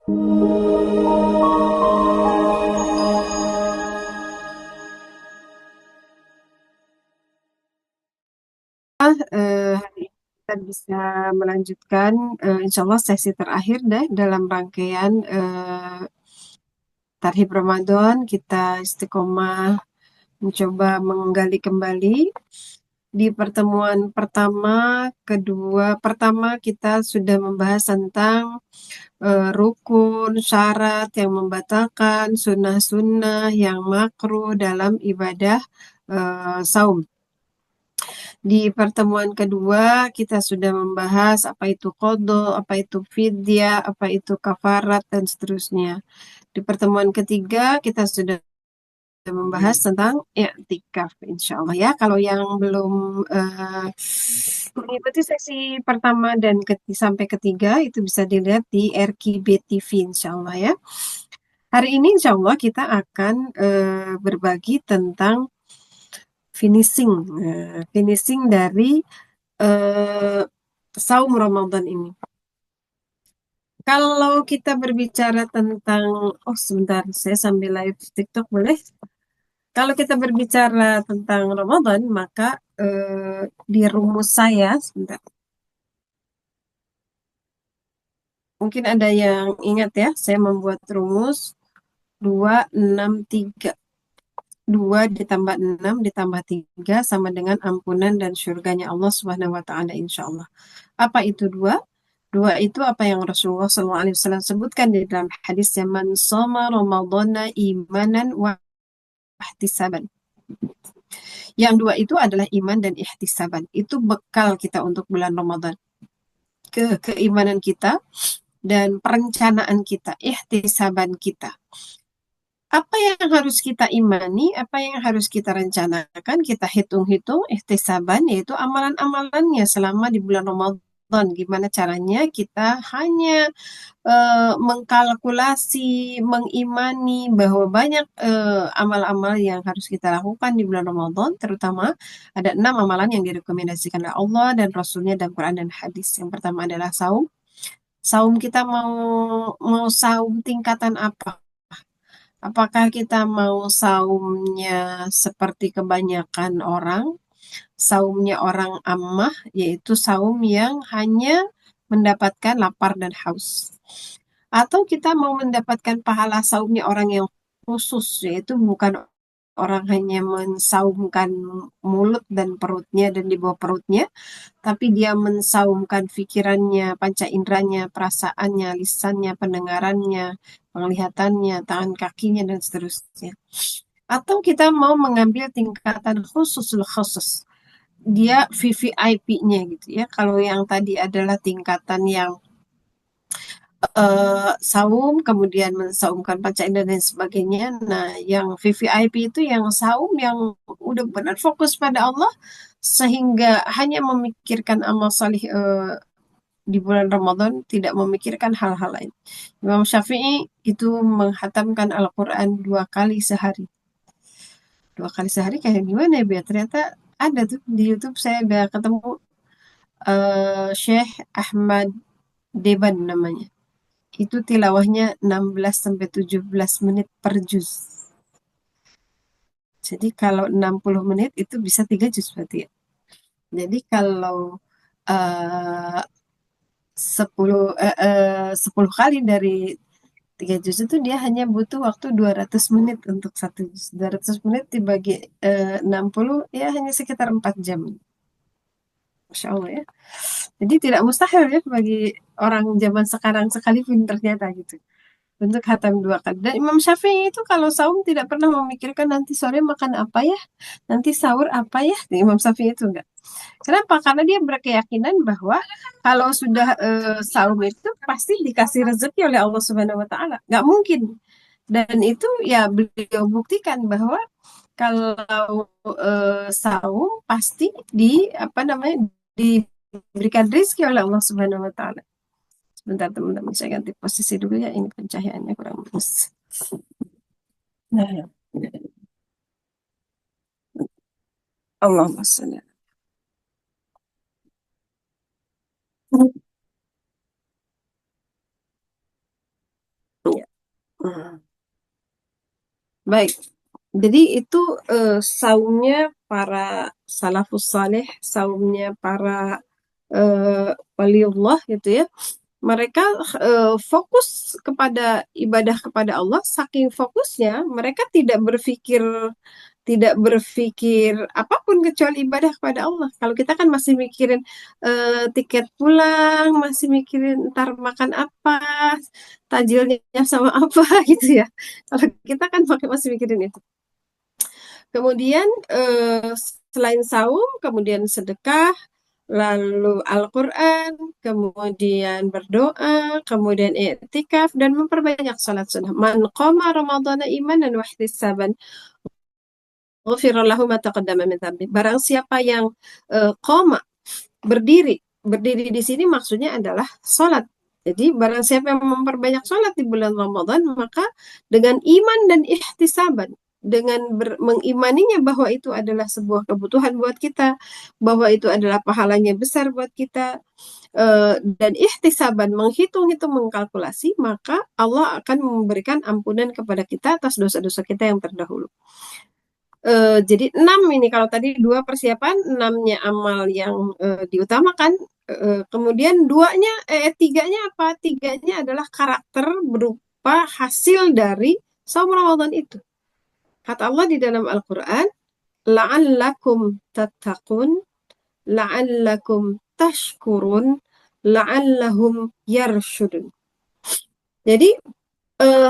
Hari ini kita bisa melanjutkan, insya Allah sesi terakhir deh dalam rangkaian Tarhib Ramadan. Kita istiqomah mencoba menggali kembali. Di pertemuan pertama kita sudah membahas tentang rukun, syarat yang membatalkan, sunnah-sunnah yang makruh dalam ibadah saum. Di pertemuan kedua, kita sudah membahas apa itu qadha, apa itu fidyah, apa itu kafarat, dan seterusnya. Di pertemuan ketiga, kita sudah membahas tentang i'tikaf, insya Allah ya. Kalau yang belum mengikuti sesi pertama dan sampai ketiga, itu bisa dilihat di RKB TV, insya Allah ya. Hari ini insya Allah kita akan berbagi tentang finishing, finishing dari eh, saum Ramadan ini. Kalau kita berbicara tentang, oh sebentar, saya sambil live TikTok boleh? Kalau kita berbicara tentang Ramadan, maka di rumus saya, sebentar, mungkin ada yang ingat ya, saya membuat rumus 263. 2 ditambah 6 ditambah 3 sama dengan ampunan dan surganya Allah Subhanahu wa taala insya Allah. Apa itu 2? 2 itu apa yang Rasulullah SAW sebutkan di dalam hadisnya, man shoma ramadhana imanan wa ihtisaban. Yang 2 itu adalah iman dan ihtisaban. Itu bekal kita untuk bulan Ramadan. Keimanan kita dan perencanaan kita, ihtisaban kita. Apa yang harus kita imani, apa yang harus kita rencanakan, kita hitung-hitung, ihtisaban, yaitu amalan-amalannya selama di bulan Ramadan. Gimana caranya kita hanya mengkalkulasi, mengimani bahwa banyak amal-amal yang harus kita lakukan di bulan Ramadan, terutama ada 6 amalan yang direkomendasikan oleh Allah dan Rasulnya dalam Quran dan hadis. Yang pertama adalah saum. Saum kita mau mau saum tingkatan apa? Apakah kita mau saumnya seperti kebanyakan orang, saumnya orang ammah, yaitu saum yang hanya mendapatkan lapar dan haus. Atau kita mau mendapatkan pahala saumnya orang yang khusus, yaitu bukan orang hanya mensaumkan mulut dan perutnya dan di bawah perutnya, tapi dia mensaumkan pikirannya, panca inderanya, perasaannya, lisannya, pendengarannya, penglihatannya, tangan kakinya, dan seterusnya. Atau kita mau mengambil tingkatan khususul khusus. Dia VVIP-nya gitu ya. Kalau yang tadi adalah tingkatan yang saum, kemudian mensaumkan panca indera dan sebagainya. Nah, yang VVIP itu yang saum yang udah benar fokus pada Allah sehingga hanya memikirkan amal salih di bulan Ramadan, tidak memikirkan hal-hal lain. Imam Syafi'i itu menghatamkan Al-Quran 2 kali sehari. 2 kali sehari kayak gimana ya, Bia? Ternyata ada tuh di YouTube, saya udah ketemu Syekh Ahmad Deban namanya. Itu tilawahnya 16 sampai 17 menit per juz. Jadi kalau 60 menit itu bisa 3 juz berarti ya. Jadi kalau eh, 10 kali dari 3 juz itu dia hanya butuh waktu 200 menit untuk 1 juz. 200 menit dibagi 60 ya hanya sekitar 4 jam. Masya Allah ya. Jadi tidak mustahil ya bagi orang zaman sekarang sekalipun ternyata gitu. Untuk hatam 2 kali. Dan Imam Syafi'i itu kalau saum tidak pernah memikirkan nanti sore makan apa ya, nanti sahur apa ya. Nah, Imam Syafi'i itu enggak. Kenapa? Karena dia berkeyakinan bahwa kalau sudah saum itu pasti dikasih rezeki oleh Allah Subhanahu Wa Taala. Nggak mungkin. Dan itu ya beliau buktikan bahwa kalau saum pasti di apa namanya diberikan rezeki oleh Allah Subhanahu Wa Taala. Sebentar teman-teman, saya ganti posisi dulu ya. Ini pencahayaannya kurang bagus. Nah, Allahumma sholli. Baik. Jadi itu saumnya para salafus saleh, saumnya para waliullah gitu ya. Mereka fokus kepada ibadah kepada Allah, saking fokusnya mereka tidak berpikir apapun kecuali ibadah kepada Allah. Kalau kita kan masih mikirin tiket pulang, masih mikirin ntar makan apa, tajilnya sama apa gitu ya. Kalau kita kan masih mikirin itu. Kemudian selain saum, kemudian sedekah, lalu Al-Quran, kemudian berdoa, kemudian i'tikaf, dan memperbanyak salat sunnah. Man qama ramadhana imanan wa ihtisaban ghufira lahu ma taqaddama min dhanbi. Barang siapa yang qama, berdiri. Berdiri di sini maksudnya adalah salat. Jadi barang siapa yang memperbanyak salat di bulan Ramadan, maka dengan iman dan ihtisaban, dengan mengimaninya bahwa itu adalah sebuah kebutuhan buat kita, bahwa itu adalah pahalanya besar buat kita, dan ihtisaban, menghitung-hitung, mengkalkulasi, maka Allah akan memberikan ampunan kepada kita atas dosa-dosa kita yang terdahulu. Jadi 6 ini, kalau tadi 2 persiapan, 6-nya amal yang diutamakan. Kemudian 3-nya apa? 3-nya adalah karakter berupa hasil dari saum Ramadan itu. Kata Allah di dalam Al-Quran, la'allakum tattaqun, la'allakum tashkurun, la'allahum yarshudun. Jadi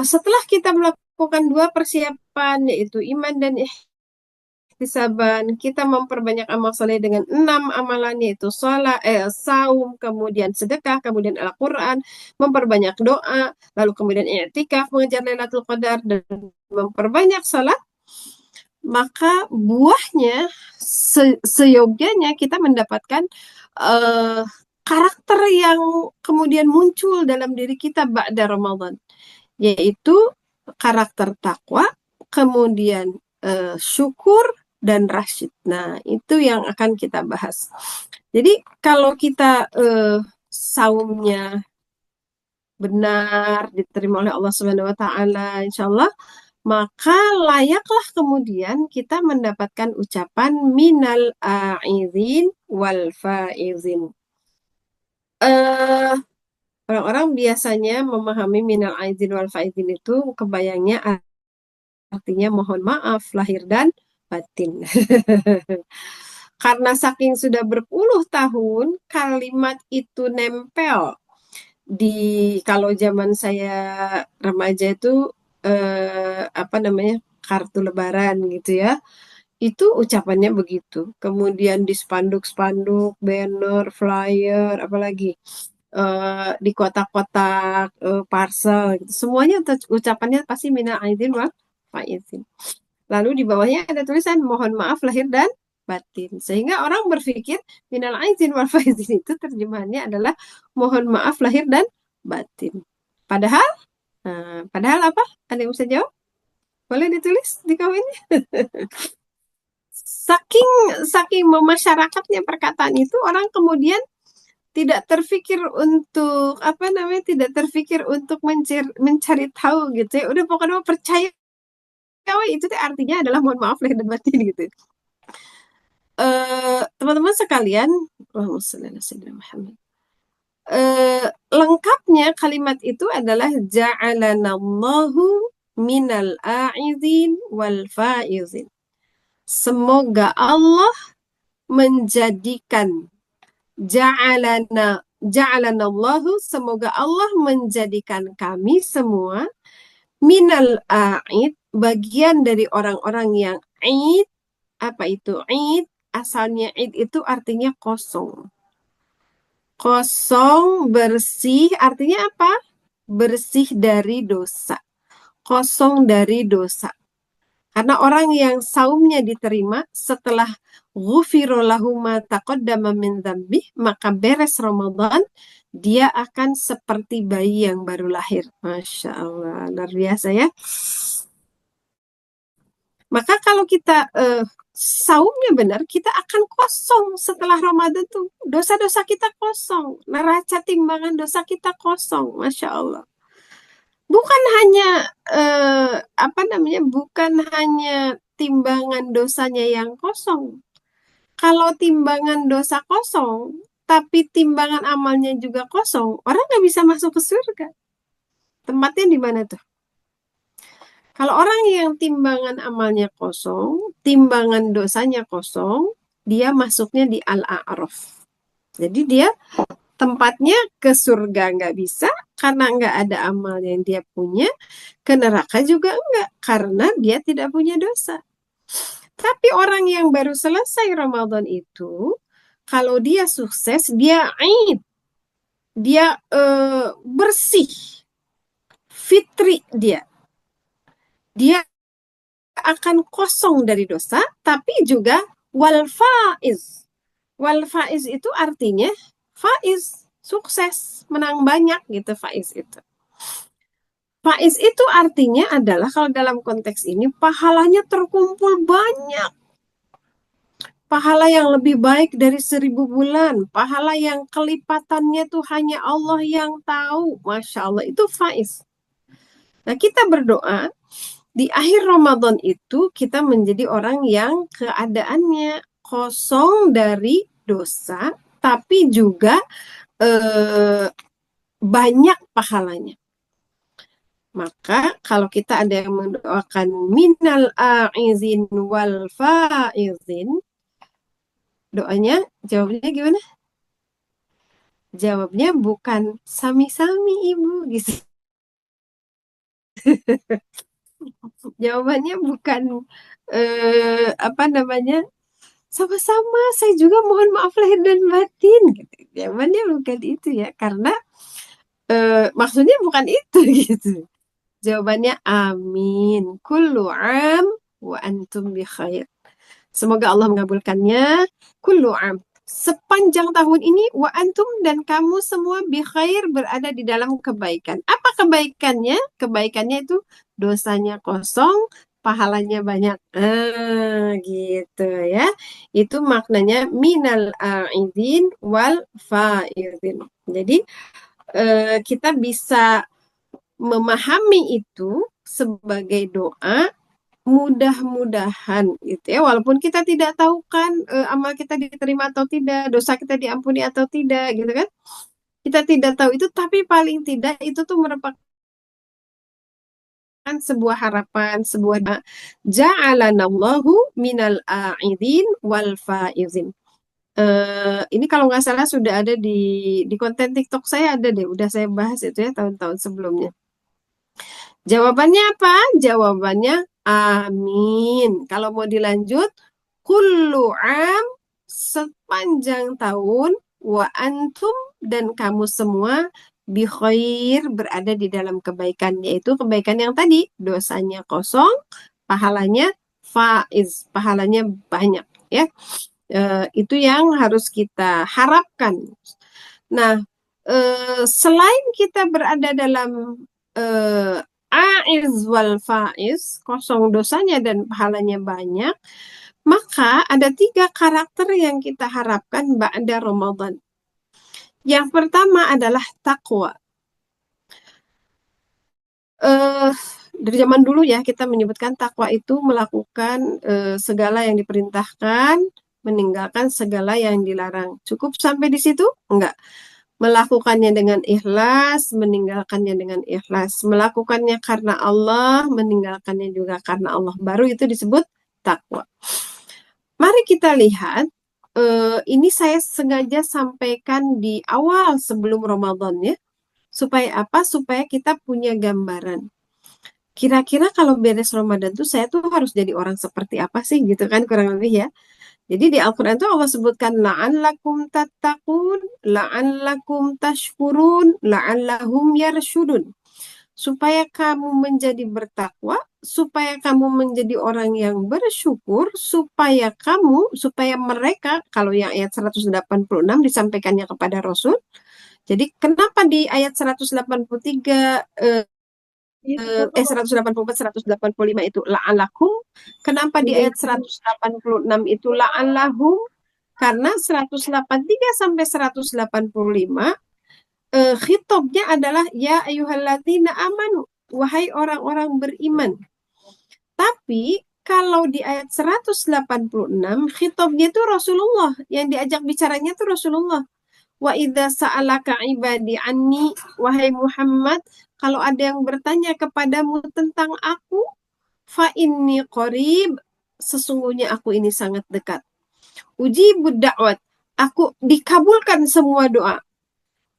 setelah kita melakukan 2 persiapan, yaitu iman dan ihtisaban, kita memperbanyak amal soleh dengan 6 amalan, yaitu sholat, saum, kemudian sedekah, kemudian Al-Quran, memperbanyak doa, lalu kemudian i'tikaf, mengejar Lailatul Qadar, dan memperbanyak salat, maka buahnya seyogyanya kita mendapatkan karakter yang kemudian muncul dalam diri kita ba'da Ramadan, yaitu karakter takwa, kemudian syukur, dan rasyid. Nah, itu yang akan kita bahas. Jadi kalau kita saumnya benar, diterima oleh Allah Subhanahu wa taala, insyaallah, maka layaklah kemudian kita mendapatkan ucapan minal a'idhin wal faizin. Orang-orang biasanya memahami minal a'idhin wal faizin itu kebayangnya artinya mohon maaf lahir dan batin. Karena saking sudah berpuluh tahun kalimat itu nempel di, kalau zaman saya remaja itu apa namanya, kartu lebaran gitu ya. Itu ucapannya begitu. Kemudian di spanduk-spanduk, banner, flyer, apalagi di kotak-kotak parcel gitu. Semuanya ucapannya pasti mina aidin wal faizin. Lalu di bawahnya ada tulisan mohon maaf lahir dan batin. Sehingga orang berpikir minal aizin wal faizin itu terjemahannya adalah mohon maaf lahir dan batin. Padahal padahal apa? Ada yang bisa jawab? Boleh ditulis di komen. Saking saking memasyarakatnya perkataan itu, orang kemudian tidak terfikir untuk apa namanya, tidak terfikir untuk mencari tahu gitu ya. Udah pokoknya percaya itu artinya adalah mohon maaf lahir dan batin gitu. Teman-teman sekalian, Allahumma shalli ala sayyidina Muhammad. Lengkapnya kalimat itu adalah ja'alanallahu minal a'idhin wal faizin. Semoga Allah menjadikan ja'alanallahu, semoga Allah menjadikan kami semua minal a'id, bagian dari orang-orang yang id. Apa itu id? Asalnya id itu artinya kosong. Kosong, bersih, artinya apa? Bersih dari dosa. Kosong dari dosa. Karena orang yang saumnya diterima setelah ghufiro lahu ma taqaddama min dzambih, maka beres Ramadan, dia akan seperti bayi yang baru lahir. Masya Allah, luar biasa ya. Maka kalau kita saumnya benar, kita akan kosong setelah Ramadan tuh. Dosa-dosa kita kosong. Neraca timbangan dosa kita kosong. Masya Allah. Bukan hanya bukan hanya timbangan dosanya yang kosong. Kalau timbangan dosa kosong, tapi timbangan amalnya juga kosong, orang nggak bisa masuk ke surga. Tempatnya di mana tuh? Kalau orang yang timbangan amalnya kosong, timbangan dosanya kosong, dia masuknya di Al-A'raf. Jadi dia tempatnya ke surga nggak bisa karena nggak ada amal yang dia punya, ke neraka juga enggak karena dia tidak punya dosa. Tapi orang yang baru selesai Ramadan itu, kalau dia sukses, dia aid, dia bersih, fitri dia. Dia akan kosong dari dosa, tapi juga wal faiz. Wal faiz itu artinya faiz, sukses, menang banyak gitu faiz itu. Faiz itu artinya adalah kalau dalam konteks ini pahalanya terkumpul banyak. Pahala yang lebih baik dari 1.000 bulan. Pahala yang kelipatannya tuh hanya Allah yang tahu. Masya Allah, itu faiz. Nah, kita berdoa, di akhir Ramadan itu kita menjadi orang yang keadaannya kosong dari dosa, tapi juga banyak pahalanya. Maka kalau kita ada yang mendoakan minal a'izin wal faizin, doanya jawabnya gimana? Jawabnya bukan sami-sami ibu gitu. Jawabannya bukan sama-sama. Saya juga mohon maaf lahir dan batin. Gitu. Jawabannya bukan itu ya, karena maksudnya bukan itu gitu. Jawabannya amin. Kullu am wa antum bi khair. Semoga Allah mengabulkannya. Kullu am. Sepanjang tahun ini wa antum dan kamu semua bi khair, berada di dalam kebaikan. Apa kebaikannya? Kebaikannya itu dosanya kosong, pahalanya banyak. Gitu ya. Itu maknanya minal a'idin wal faizin. Jadi kita bisa memahami itu sebagai doa, mudah-mudahan gitu ya, walaupun kita tidak tahu kan amal kita diterima atau tidak, dosa kita diampuni atau tidak gitu kan, kita tidak tahu itu, tapi paling tidak itu tuh merupakan sebuah harapan, sebuah doa. Ja'alanallahu minal a'idin wal faizin. Ini kalau nggak salah sudah ada di konten TikTok saya, ada deh, udah saya bahas itu ya tahun-tahun sebelumnya. Jawabannya apa? Jawabannya amin. Kalau mau dilanjut, kullu am, sepanjang tahun, wa antum, dan kamu semua bi khair, berada di dalam kebaikan, yaitu kebaikan yang tadi, dosanya kosong, pahalanya faiz, pahalanya banyak ya. Itu yang harus kita harapkan. Nah, selain kita berada dalam aiz wal faiz, kosong dosanya dan pahalanya banyak, maka ada 3 karakter yang kita harapkan ba'da Ramadan. Yang pertama adalah takwa. Dari zaman dulu ya kita menyebutkan takwa itu melakukan segala yang diperintahkan, meninggalkan segala yang dilarang. Cukup sampai di situ? Enggak. Melakukannya dengan ikhlas, meninggalkannya dengan ikhlas. Melakukannya karena Allah, meninggalkannya juga karena Allah. Baru itu disebut takwa. Mari kita lihat, ini saya sengaja sampaikan di awal sebelum Ramadan ya. Supaya apa? Supaya kita punya gambaran. Kira-kira kalau beres Ramadan tuh saya tuh harus jadi orang seperti apa sih gitu kan, kurang lebih ya. Jadi di Al-Quran tuh Allah sebutkan la'allakum tattaqun, la'allakum tashkurun, la'allahum yarshudun. Supaya kamu menjadi bertakwa, supaya kamu menjadi orang yang bersyukur, supaya mereka, kalau yang ayat 186 disampaikannya kepada Rasul. Jadi kenapa di ayat 183 184 185 itu la'alakum, kenapa di ayat 186 itu la'allahum? Karena 183 sampai 185 khitabnya adalah ya ayyuhalladzina amanu, wahai orang-orang beriman. Tapi kalau di ayat 186, khitabnya itu Rasulullah, yang diajak bicaranya itu Rasulullah. Wa idza sa'alaka ibadi anni, wahai Muhammad, kalau ada yang bertanya kepadamu tentang aku, fa inni qarib, sesungguhnya aku ini sangat dekat. Ujibud da'wat, aku dikabulkan semua doa.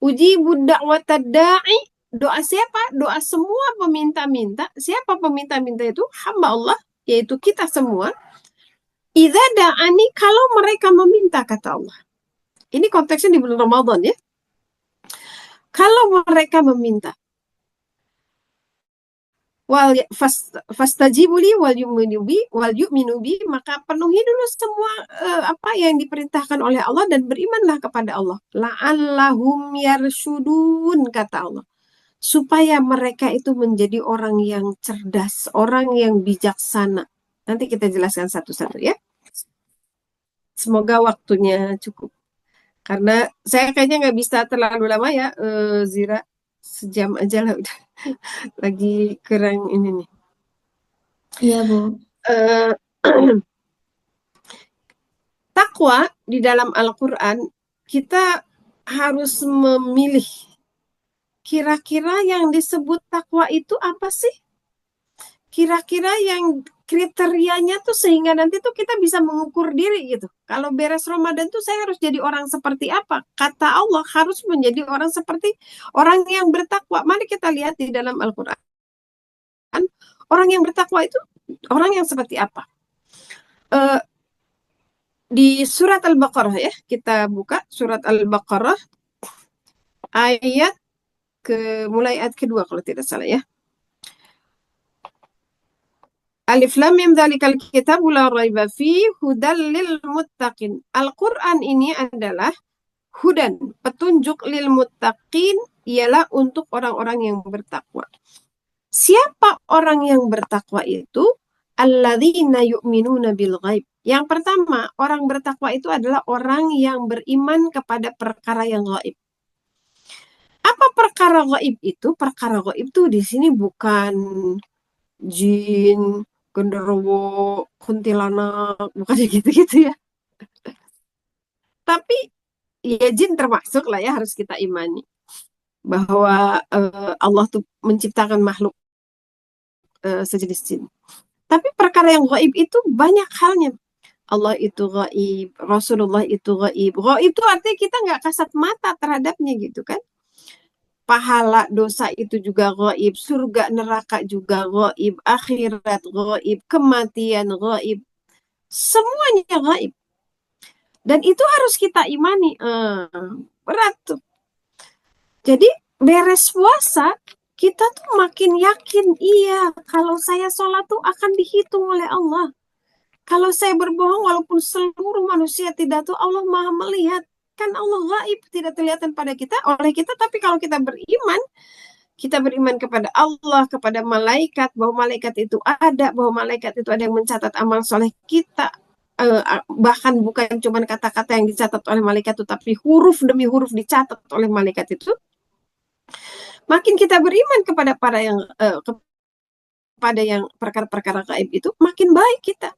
Ujibud da'wat da'i, doa siapa? Doa semua peminta-minta. Siapa peminta-minta itu? Hamba Allah, yaitu kita semua. Idza da'ani, kalau mereka meminta, kata Allah. Ini konteksnya di bulan Ramadan ya. Kalau mereka meminta, fastajibuli wal yu'minu bi, maka penuhi dulu semua apa yang diperintahkan oleh Allah dan berimanlah kepada Allah. La'allahum yarshudun, kata Allah. Supaya mereka itu menjadi orang yang cerdas, orang yang bijaksana. Nanti kita jelaskan satu-satu ya. Semoga waktunya cukup. Karena saya kayaknya nggak bisa terlalu lama ya, Zira. Sejam aja lah udah. Lagi kurang ini nih. Iya, Bu. Takwa di dalam Al-Quran, kita harus memilih. Kira-kira yang disebut takwa itu apa sih? Kira-kira yang kriterianya tuh sehingga nanti tuh kita bisa mengukur diri gitu. Kalau beres Ramadan tuh saya harus jadi orang seperti apa? Kata Allah harus menjadi orang seperti orang yang bertakwa. Mari kita lihat di dalam Al-Quran. Orang yang bertakwa itu orang yang seperti apa? Di surat Al-Baqarah ya, kita buka surat Al-Baqarah ayat mulai ayat kedua kalau tidak salah ya. Alif lam mim dzalikal kitabu la raiba fi hudal lil muttaqin. Al-Qur'an ini adalah hudan, petunjuk lil muttaqin, ialah untuk orang-orang yang bertakwa. Siapa orang yang bertakwa itu? Alladzina yu'minuna bil ghaib. Yang pertama, orang bertakwa itu adalah orang yang beriman kepada perkara yang gaib. Apa perkara gaib itu? Perkara gaib itu di sini bukan jin, genderuwo, kuntilanak, bukan gitu-gitu ya. Tapi ya jin termasuk lah ya, harus kita imani bahwa Allah tuh menciptakan makhluk sejenis jin. Tapi perkara yang gaib itu banyak halnya. Allah itu gaib, Rasulullah itu gaib. Gaib itu artinya kita nggak kasat mata terhadapnya gitu kan. Pahala dosa itu juga gaib, surga neraka juga gaib, akhirat gaib, kematian gaib. Semuanya gaib. Dan itu harus kita imani. Berat tuh. Jadi beres puasa, kita tuh makin yakin, iya, kalau saya sholat tuh akan dihitung oleh Allah. Kalau saya berbohong, walaupun seluruh manusia tidak tahu, Allah Maha melihat. Kan Allah gaib, tidak terlihat pada kita, oleh kita. Tapi kalau kita beriman kepada Allah, kepada malaikat, bahwa malaikat itu ada, bahwa malaikat itu ada yang mencatat amal soleh kita. Bahkan bukan cuma kata-kata yang dicatat oleh malaikat itu, tapi huruf demi huruf dicatat oleh malaikat itu. Makin kita beriman kepada kepada yang perkara-perkara gaib itu, makin baik kita.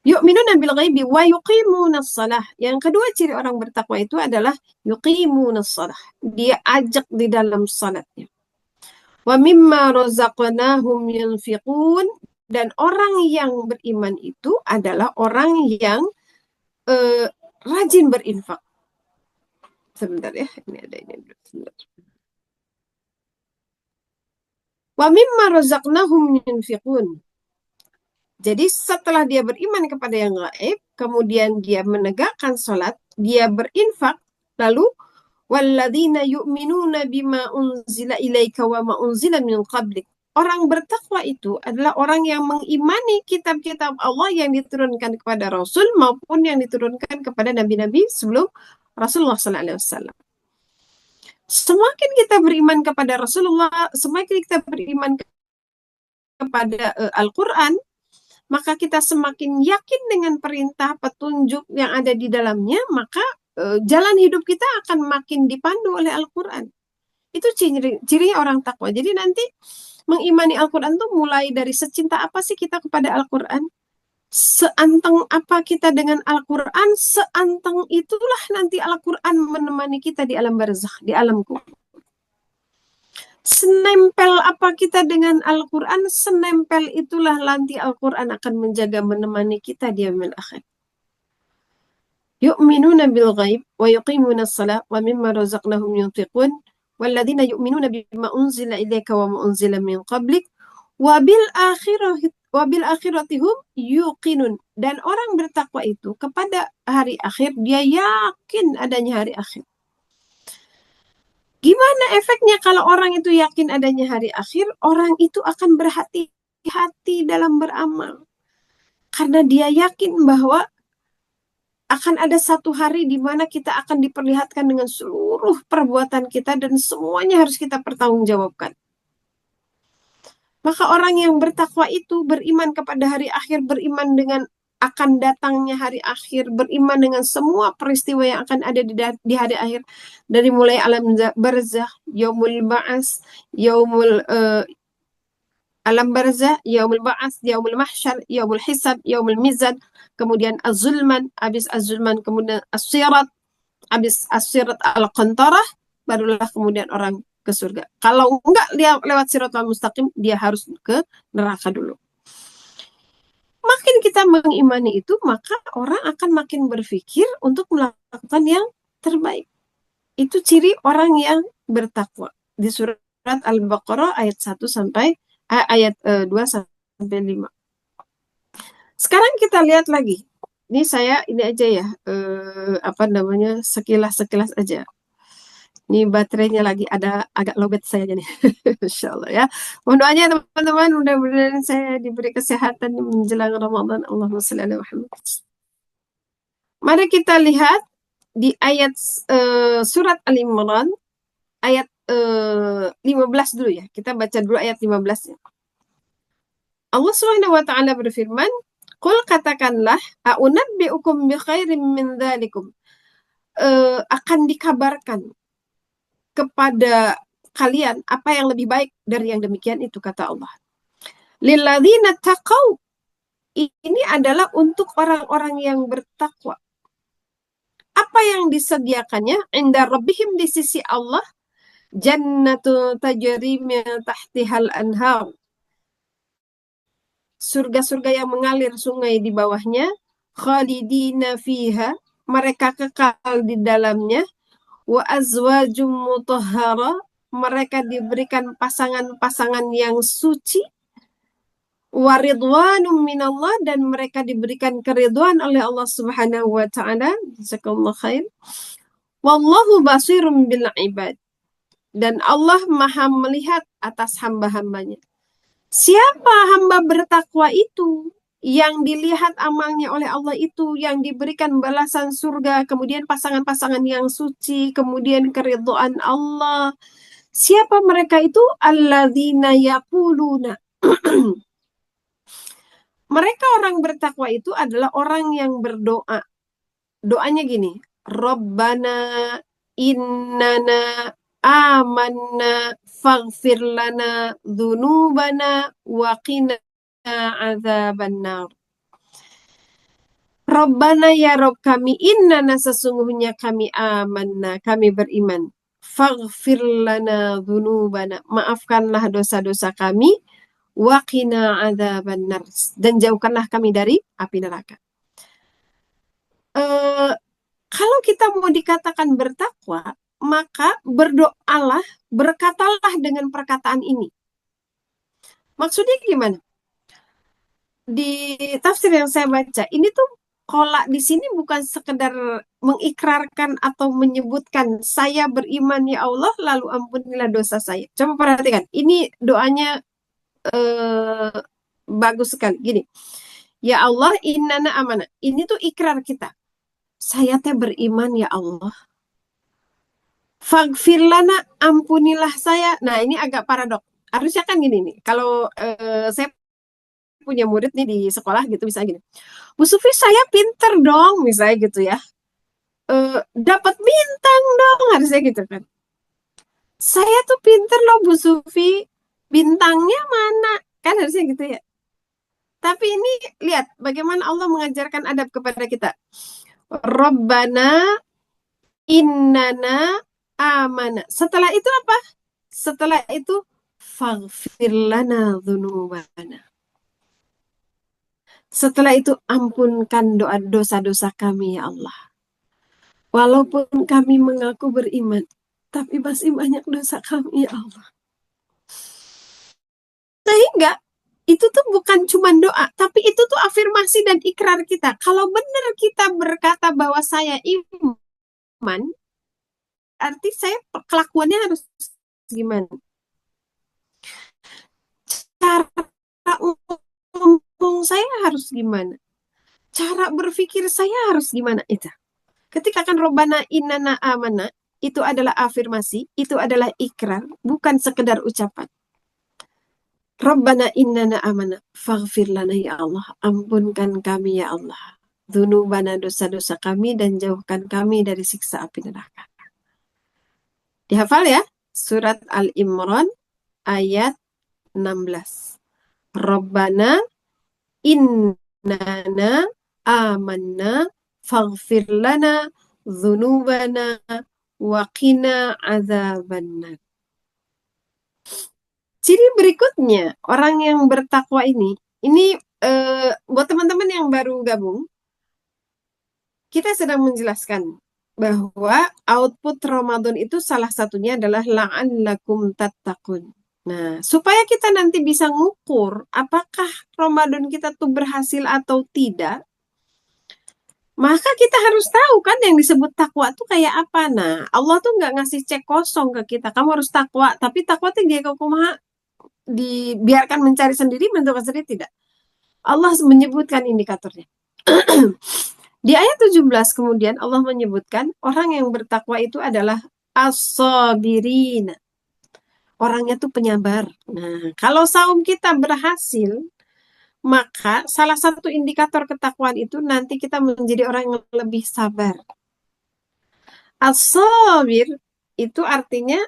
Yu'minuna bil ghaibi wa yuqimunas shalah. Yang kedua ciri orang bertakwa itu adalah yuqimunas shalah. Dia ajak di dalam salatnya. Wa mimma razaqnahum yunfiqun. Dan orang yang beriman itu adalah orang yang rajin berinfak. Sebentar ya, ini ada ini dulu. Sebentar. Wa mimma razaqnahum yunfiqun. Jadi setelah dia beriman kepada yang gaib, kemudian dia menegakkan sholat, dia berinfak, lalu walladzina yu'minuna bima unzila ilaika wa ma unzila min qablik. Orang bertakwa itu adalah orang yang mengimani kitab-kitab Allah yang diturunkan kepada Rasul maupun yang diturunkan kepada nabi-nabi sebelum Rasulullah SAW. Semakin kita beriman kepada Rasulullah, semakin kita beriman kepada Al-Quran, maka kita semakin yakin dengan perintah petunjuk yang ada di dalamnya, maka jalan hidup kita akan makin dipandu oleh Al-Quran. Itu cirinya orang takwa. Jadi nanti Mengimani Al-Quran tuh mulai dari secinta apa sih kita kepada Al-Quran? Seanteng apa kita dengan Al-Quran, seanteng itulah nanti Al-Quran menemani kita di alam barzakh, di alam kubur. Senempel apa kita dengan Al-Quran, senempel itulah nanti Al-Quran akan menjaga menemani kita di yaumil akhir. Yu'minuna bil ghaib wa yuqimuna shalah wa mimma razaqnahum yunfiqun walladzina yu'minuna bima unzila ilaika wa ma unzila min qablik wabil akhirati hum yuqinun. Dan orang bertakwa itu kepada hari akhir, dia yakin adanya hari akhir. Gimana efeknya kalau orang itu yakin adanya hari akhir? Orang itu akan berhati-hati dalam beramal. Karena dia yakin bahwa akan ada satu hari di mana kita akan diperlihatkan dengan seluruh perbuatan kita dan semuanya harus kita pertanggungjawabkan. Maka orang yang bertakwa itu beriman kepada hari akhir, beriman dengan akan datangnya hari akhir, beriman dengan semua peristiwa yang akan ada di hari akhir, dari mulai alam barzakh, yaumul ba'as, alam barzakh, yaumul ba'as, yaumul mahsyar, yaumul hisab, yaumul mizan, kemudian az-zulman, habis az-zulman kemudian as-sirat, habis as-sirat al-qantarah, barulah kemudian orang ke surga. Kalau enggak dia lewat siratal mustaqim, dia harus ke neraka dulu. Makin kita mengimani itu, maka orang akan makin berpikir untuk melakukan yang terbaik. Itu ciri orang yang bertakwa. Di surat Al-Baqarah ayat 1 sampai ayat 2 sampai 5. Sekarang kita lihat lagi. Ini saya ini aja ya, sekilas aja. Ini baterainya lagi ada agak lowbat saya nih. Insya Allah ya. Mohon doanya teman-teman, mudah-mudahan saya diberi kesehatan menjelang Ramadan. Allahumma shalli ala Muhammad. Mari kita lihat di ayat surat Al-Imran ayat 15 dulu ya. Kita baca dulu ayat 15 ya. Allah Subhanahu wa taala berfirman, "Qul katakanlah, a'unabbi'ukum bi khairin min dzalikum." Akan dikabarkan kepada kalian apa yang lebih baik dari yang demikian itu, kata Allah. Lilladzina taqau, ini adalah untuk orang-orang yang bertakwa. Apa yang disediakannya? Inda rabbihim, di sisi Allah, jannatu tajri min tahtihal anhar, surga-surga yang mengalir sungai di bawahnya, khalidina fiha, mereka kekal di dalamnya, wa azwajum mutahhara, mereka diberikan pasangan-pasangan yang suci, wa ridwanum minallah, dan mereka diberikan keridhaan oleh Allah Subhanahu wa taala. Jazakallahu khair. Wallahu basirum bil ibad, dan Allah Maha melihat atas hamba-hambanya. Siapa hamba bertakwa itu yang dilihat amalnya oleh Allah itu, yang diberikan balasan surga, kemudian pasangan-pasangan yang suci, kemudian keridhaan Allah. Siapa mereka itu? Alladzina yaquluna. Mereka orang bertakwa itu adalah orang yang berdoa. Doanya gini, Rabbana innana amanna faghfir lana dzunubana wa qina adzabannar. Rabbana, ya Rabb kami, innana, sesungguhnya kami, amanna, kami beriman, faghfir lana dzunubana, maafkanlah dosa-dosa kami, wa qina adzabannar, dan jauhkanlah kami dari api neraka. Kalau kita mau dikatakan bertakwa, maka berdoalah, berkatalah dengan perkataan ini. Maksudnya gimana? Di tafsir yang saya baca, ini tuh kolak di sini bukan sekedar mengikrarkan atau menyebutkan saya beriman ya Allah lalu ampunilah dosa saya. Coba perhatikan, ini doanya bagus sekali. Gini, ya Allah innana amanah. Ini tuh ikrar kita. Saya teh beriman ya Allah. Faghfir lana, ampunilah saya. Nah, ini agak paradok. Harusnya kan gini nih. Kalau saya punya murid nih di sekolah gitu, misalnya gini. Bu Sufi, saya pinter dong, misalnya gitu ya. Dapat bintang dong, harusnya gitu kan. Saya tuh pinter loh Bu Sufi. Bintangnya mana? Kan harusnya gitu ya. Tapi ini lihat bagaimana Allah mengajarkan adab kepada kita. Rabbana innana amana. Setelah itu apa? Setelah itu faghfir lana dzunubana. Setelah itu ampunkan doa dosa-dosa kami ya Allah. Walaupun kami mengaku beriman, tapi masih banyak dosa kami ya Allah. Sehingga itu tuh bukan cuma doa, tapi itu tuh afirmasi dan ikrar kita. Kalau benar kita berkata bahwa saya iman, arti saya kelakuannya harus gimana? Cara ngomong saya harus gimana? Cara berpikir saya harus gimana? Itu. Ketika kan Robbana innana amana, itu adalah afirmasi, itu adalah ikrar, bukan sekedar ucapan. Rabbana innana amana, faghfir lana ya Allah, ampunkan kami ya Allah. Dzunubana dosa-dosa kami dan jauhkan kami dari siksa api neraka. Dihafal ya, surat Al-Imran ayat 16. Rabbana innana amanna faghfir lana dzunubana wa qina azabannar. Ciri berikutnya, orang yang bertakwa ini buat teman-teman yang baru gabung, kita sedang menjelaskan bahwa output Ramadan itu salah satunya adalah la'allakum tattaqun. Nah, supaya kita nanti bisa ngukur apakah Ramadan kita tuh berhasil atau tidak, maka kita harus tahu kan yang disebut takwa tuh kayak apa. Nah, Allah tuh nggak ngasih cek kosong ke kita. Kamu harus takwa, tapi takwa tuh dia kumaha dibiarkan mencari sendiri, menentukan sendiri tidak. Allah menyebutkan indikatornya. Di ayat 17 kemudian Allah menyebutkan orang yang bertakwa itu adalah as-sabirin. Orangnya tuh penyabar. Nah, kalau saum kita berhasil, maka salah satu indikator ketakwaan itu nanti kita menjadi orang yang lebih sabar. As-sabir itu artinya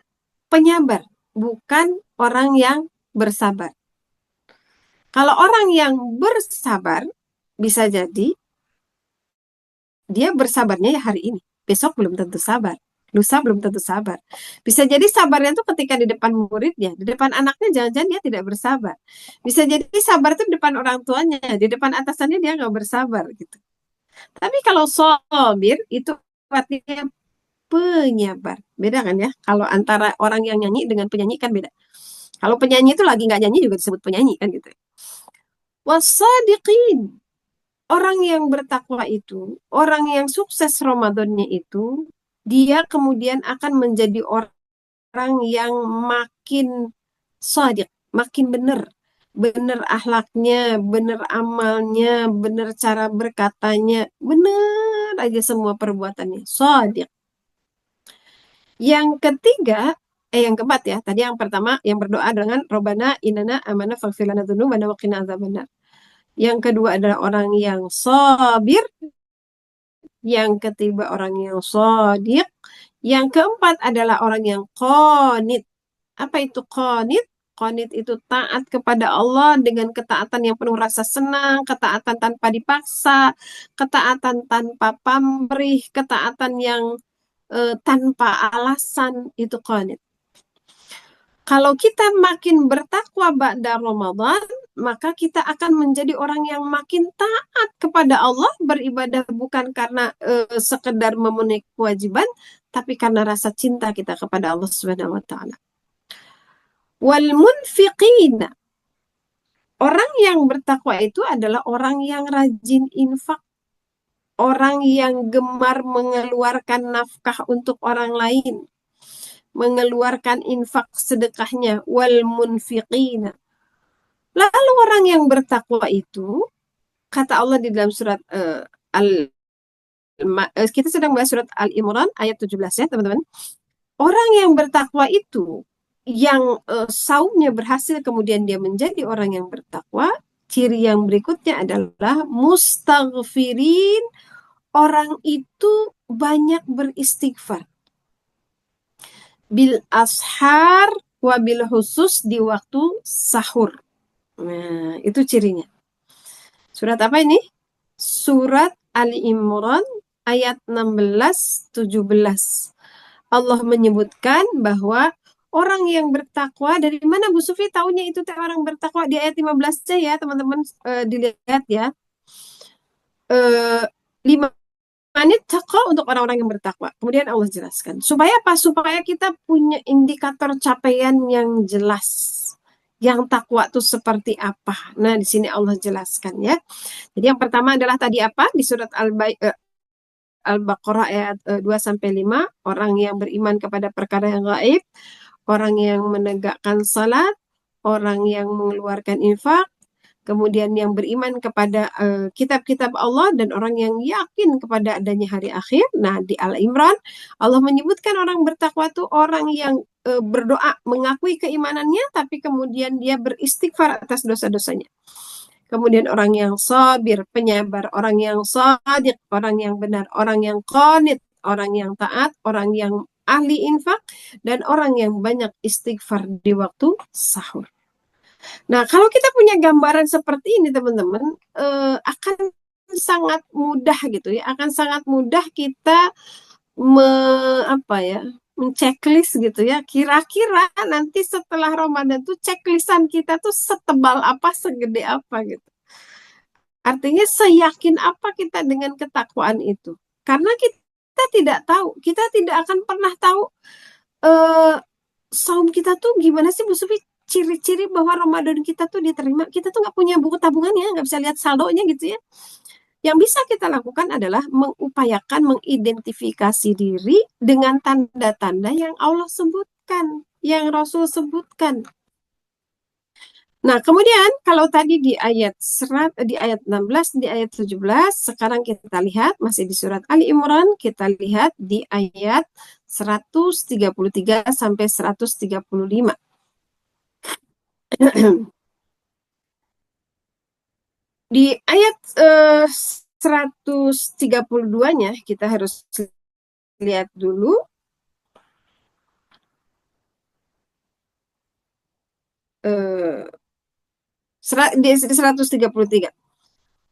penyabar, bukan orang yang bersabar. Kalau orang yang bersabar, bisa jadi dia bersabarnya ya hari ini. Besok belum tentu sabar. Lusa belum tentu sabar. Bisa jadi sabarnya tuh ketika di depan muridnya, di depan anaknya jangan-jangan dia tidak bersabar. Bisa jadi sabar tuh di depan orang tuanya, di depan atasannya dia nggak bersabar gitu. Tapi kalau sobir itu artinya penyabar. Beda kan ya? Kalau antara orang yang nyanyi dengan penyanyi kan beda. Kalau penyanyi itu lagi nggak nyanyi juga disebut penyanyi kan gitu. Wasadiqin. Orang yang bertakwa itu, orang yang sukses Ramadannya itu, dia kemudian akan menjadi orang yang makin shadiq, makin benar. Benar akhlaknya, benar amalnya, benar cara berkatanya, benar aja semua perbuatannya. Shadiq. Yang ketiga, yang keempat ya, tadi yang pertama yang berdoa dengan Robbana inana amana faghfir lana dzunubana wa qina adzabannar. Yang kedua adalah orang yang sabir. Yang ketiga orang yang shadiq. Yang keempat adalah orang yang qanit. Apa itu qanit? Qanit itu taat kepada Allah dengan ketaatan yang penuh rasa senang, ketaatan tanpa dipaksa, ketaatan tanpa pamrih, ketaatan yang tanpa alasan, itu qanit. Kalau kita makin bertakwa ba'da Ramadan, maka kita akan menjadi orang yang makin taat kepada Allah, beribadah bukan karena sekedar memenuhi kewajiban, tapi karena rasa cinta kita kepada Allah Subhanahu wa taala. Wal munfiqina. Orang yang bertakwa itu adalah orang yang rajin infak, orang yang gemar mengeluarkan nafkah untuk orang lain, mengeluarkan infak sedekahnya, wal munfiqina. Lalu orang yang bertakwa itu, kata Allah di dalam surat kita sedang bahas surat Al-Imran ayat 17 ya teman-teman. Orang yang bertakwa itu, yang saumnya berhasil kemudian dia menjadi orang yang bertakwa, ciri yang berikutnya adalah mustaghfirin. Orang itu banyak beristighfar. Bil ashar wabil khusus di waktu sahur. Nah, itu cirinya. Surat apa ini? Surat Ali Imran ayat 16-17. Allah menyebutkan bahwa orang yang bertakwa, dari mana Bu Sufi tahunya itu orang bertakwa? Di ayat 15-nya ya, teman-teman, dilihat ya. Lima menit takwa untuk orang-orang yang bertakwa. Kemudian Allah jelaskan. Supaya apa? Supaya kita punya indikator capaian yang jelas. Yang takwa itu seperti apa? Nah, di sini Allah jelaskan ya. Jadi yang pertama adalah tadi apa? Di surat Al-Baqarah ayat 2-5, orang yang beriman kepada perkara yang gaib, orang yang menegakkan salat, orang yang mengeluarkan infak, kemudian yang beriman kepada kitab-kitab Allah, dan orang yang yakin kepada adanya hari akhir. Nah, di Al-Imran Allah menyebutkan orang bertakwa itu orang yang berdoa mengakui keimanannya, tapi kemudian dia beristighfar atas dosa-dosanya. Kemudian orang yang sabir, penyabar, orang yang sadiq, orang yang benar, orang yang qanit, orang yang taat, orang yang ahli infak, dan orang yang banyak istighfar di waktu sahur. Nah, kalau kita punya gambaran seperti ini, teman-teman, akan sangat mudah gitu ya, akan sangat mudah kita apa ya, menceklis gitu ya. Kira-kira nanti setelah Ramadan tuh checklistan kita tuh setebal apa, segede apa gitu. Artinya seyakin apa kita dengan ketakwaan itu. Karena kita tidak tahu, kita tidak akan pernah tahu eh, saum kita tuh gimana sih Bu Sufi, ciri-ciri bahwa Ramadan kita tuh diterima. Kita tuh nggak punya buku tabungannya, nggak bisa lihat saldonya gitu ya. Yang bisa kita lakukan adalah mengupayakan mengidentifikasi diri dengan tanda-tanda yang Allah sebutkan, yang Rasul sebutkan. Nah, kemudian kalau tadi di ayat 16, di ayat 17, sekarang kita lihat masih di surat Ali Imran, kita lihat di ayat 133 sampai 135. Di ayat 132-nya kita harus lihat dulu. Di 133.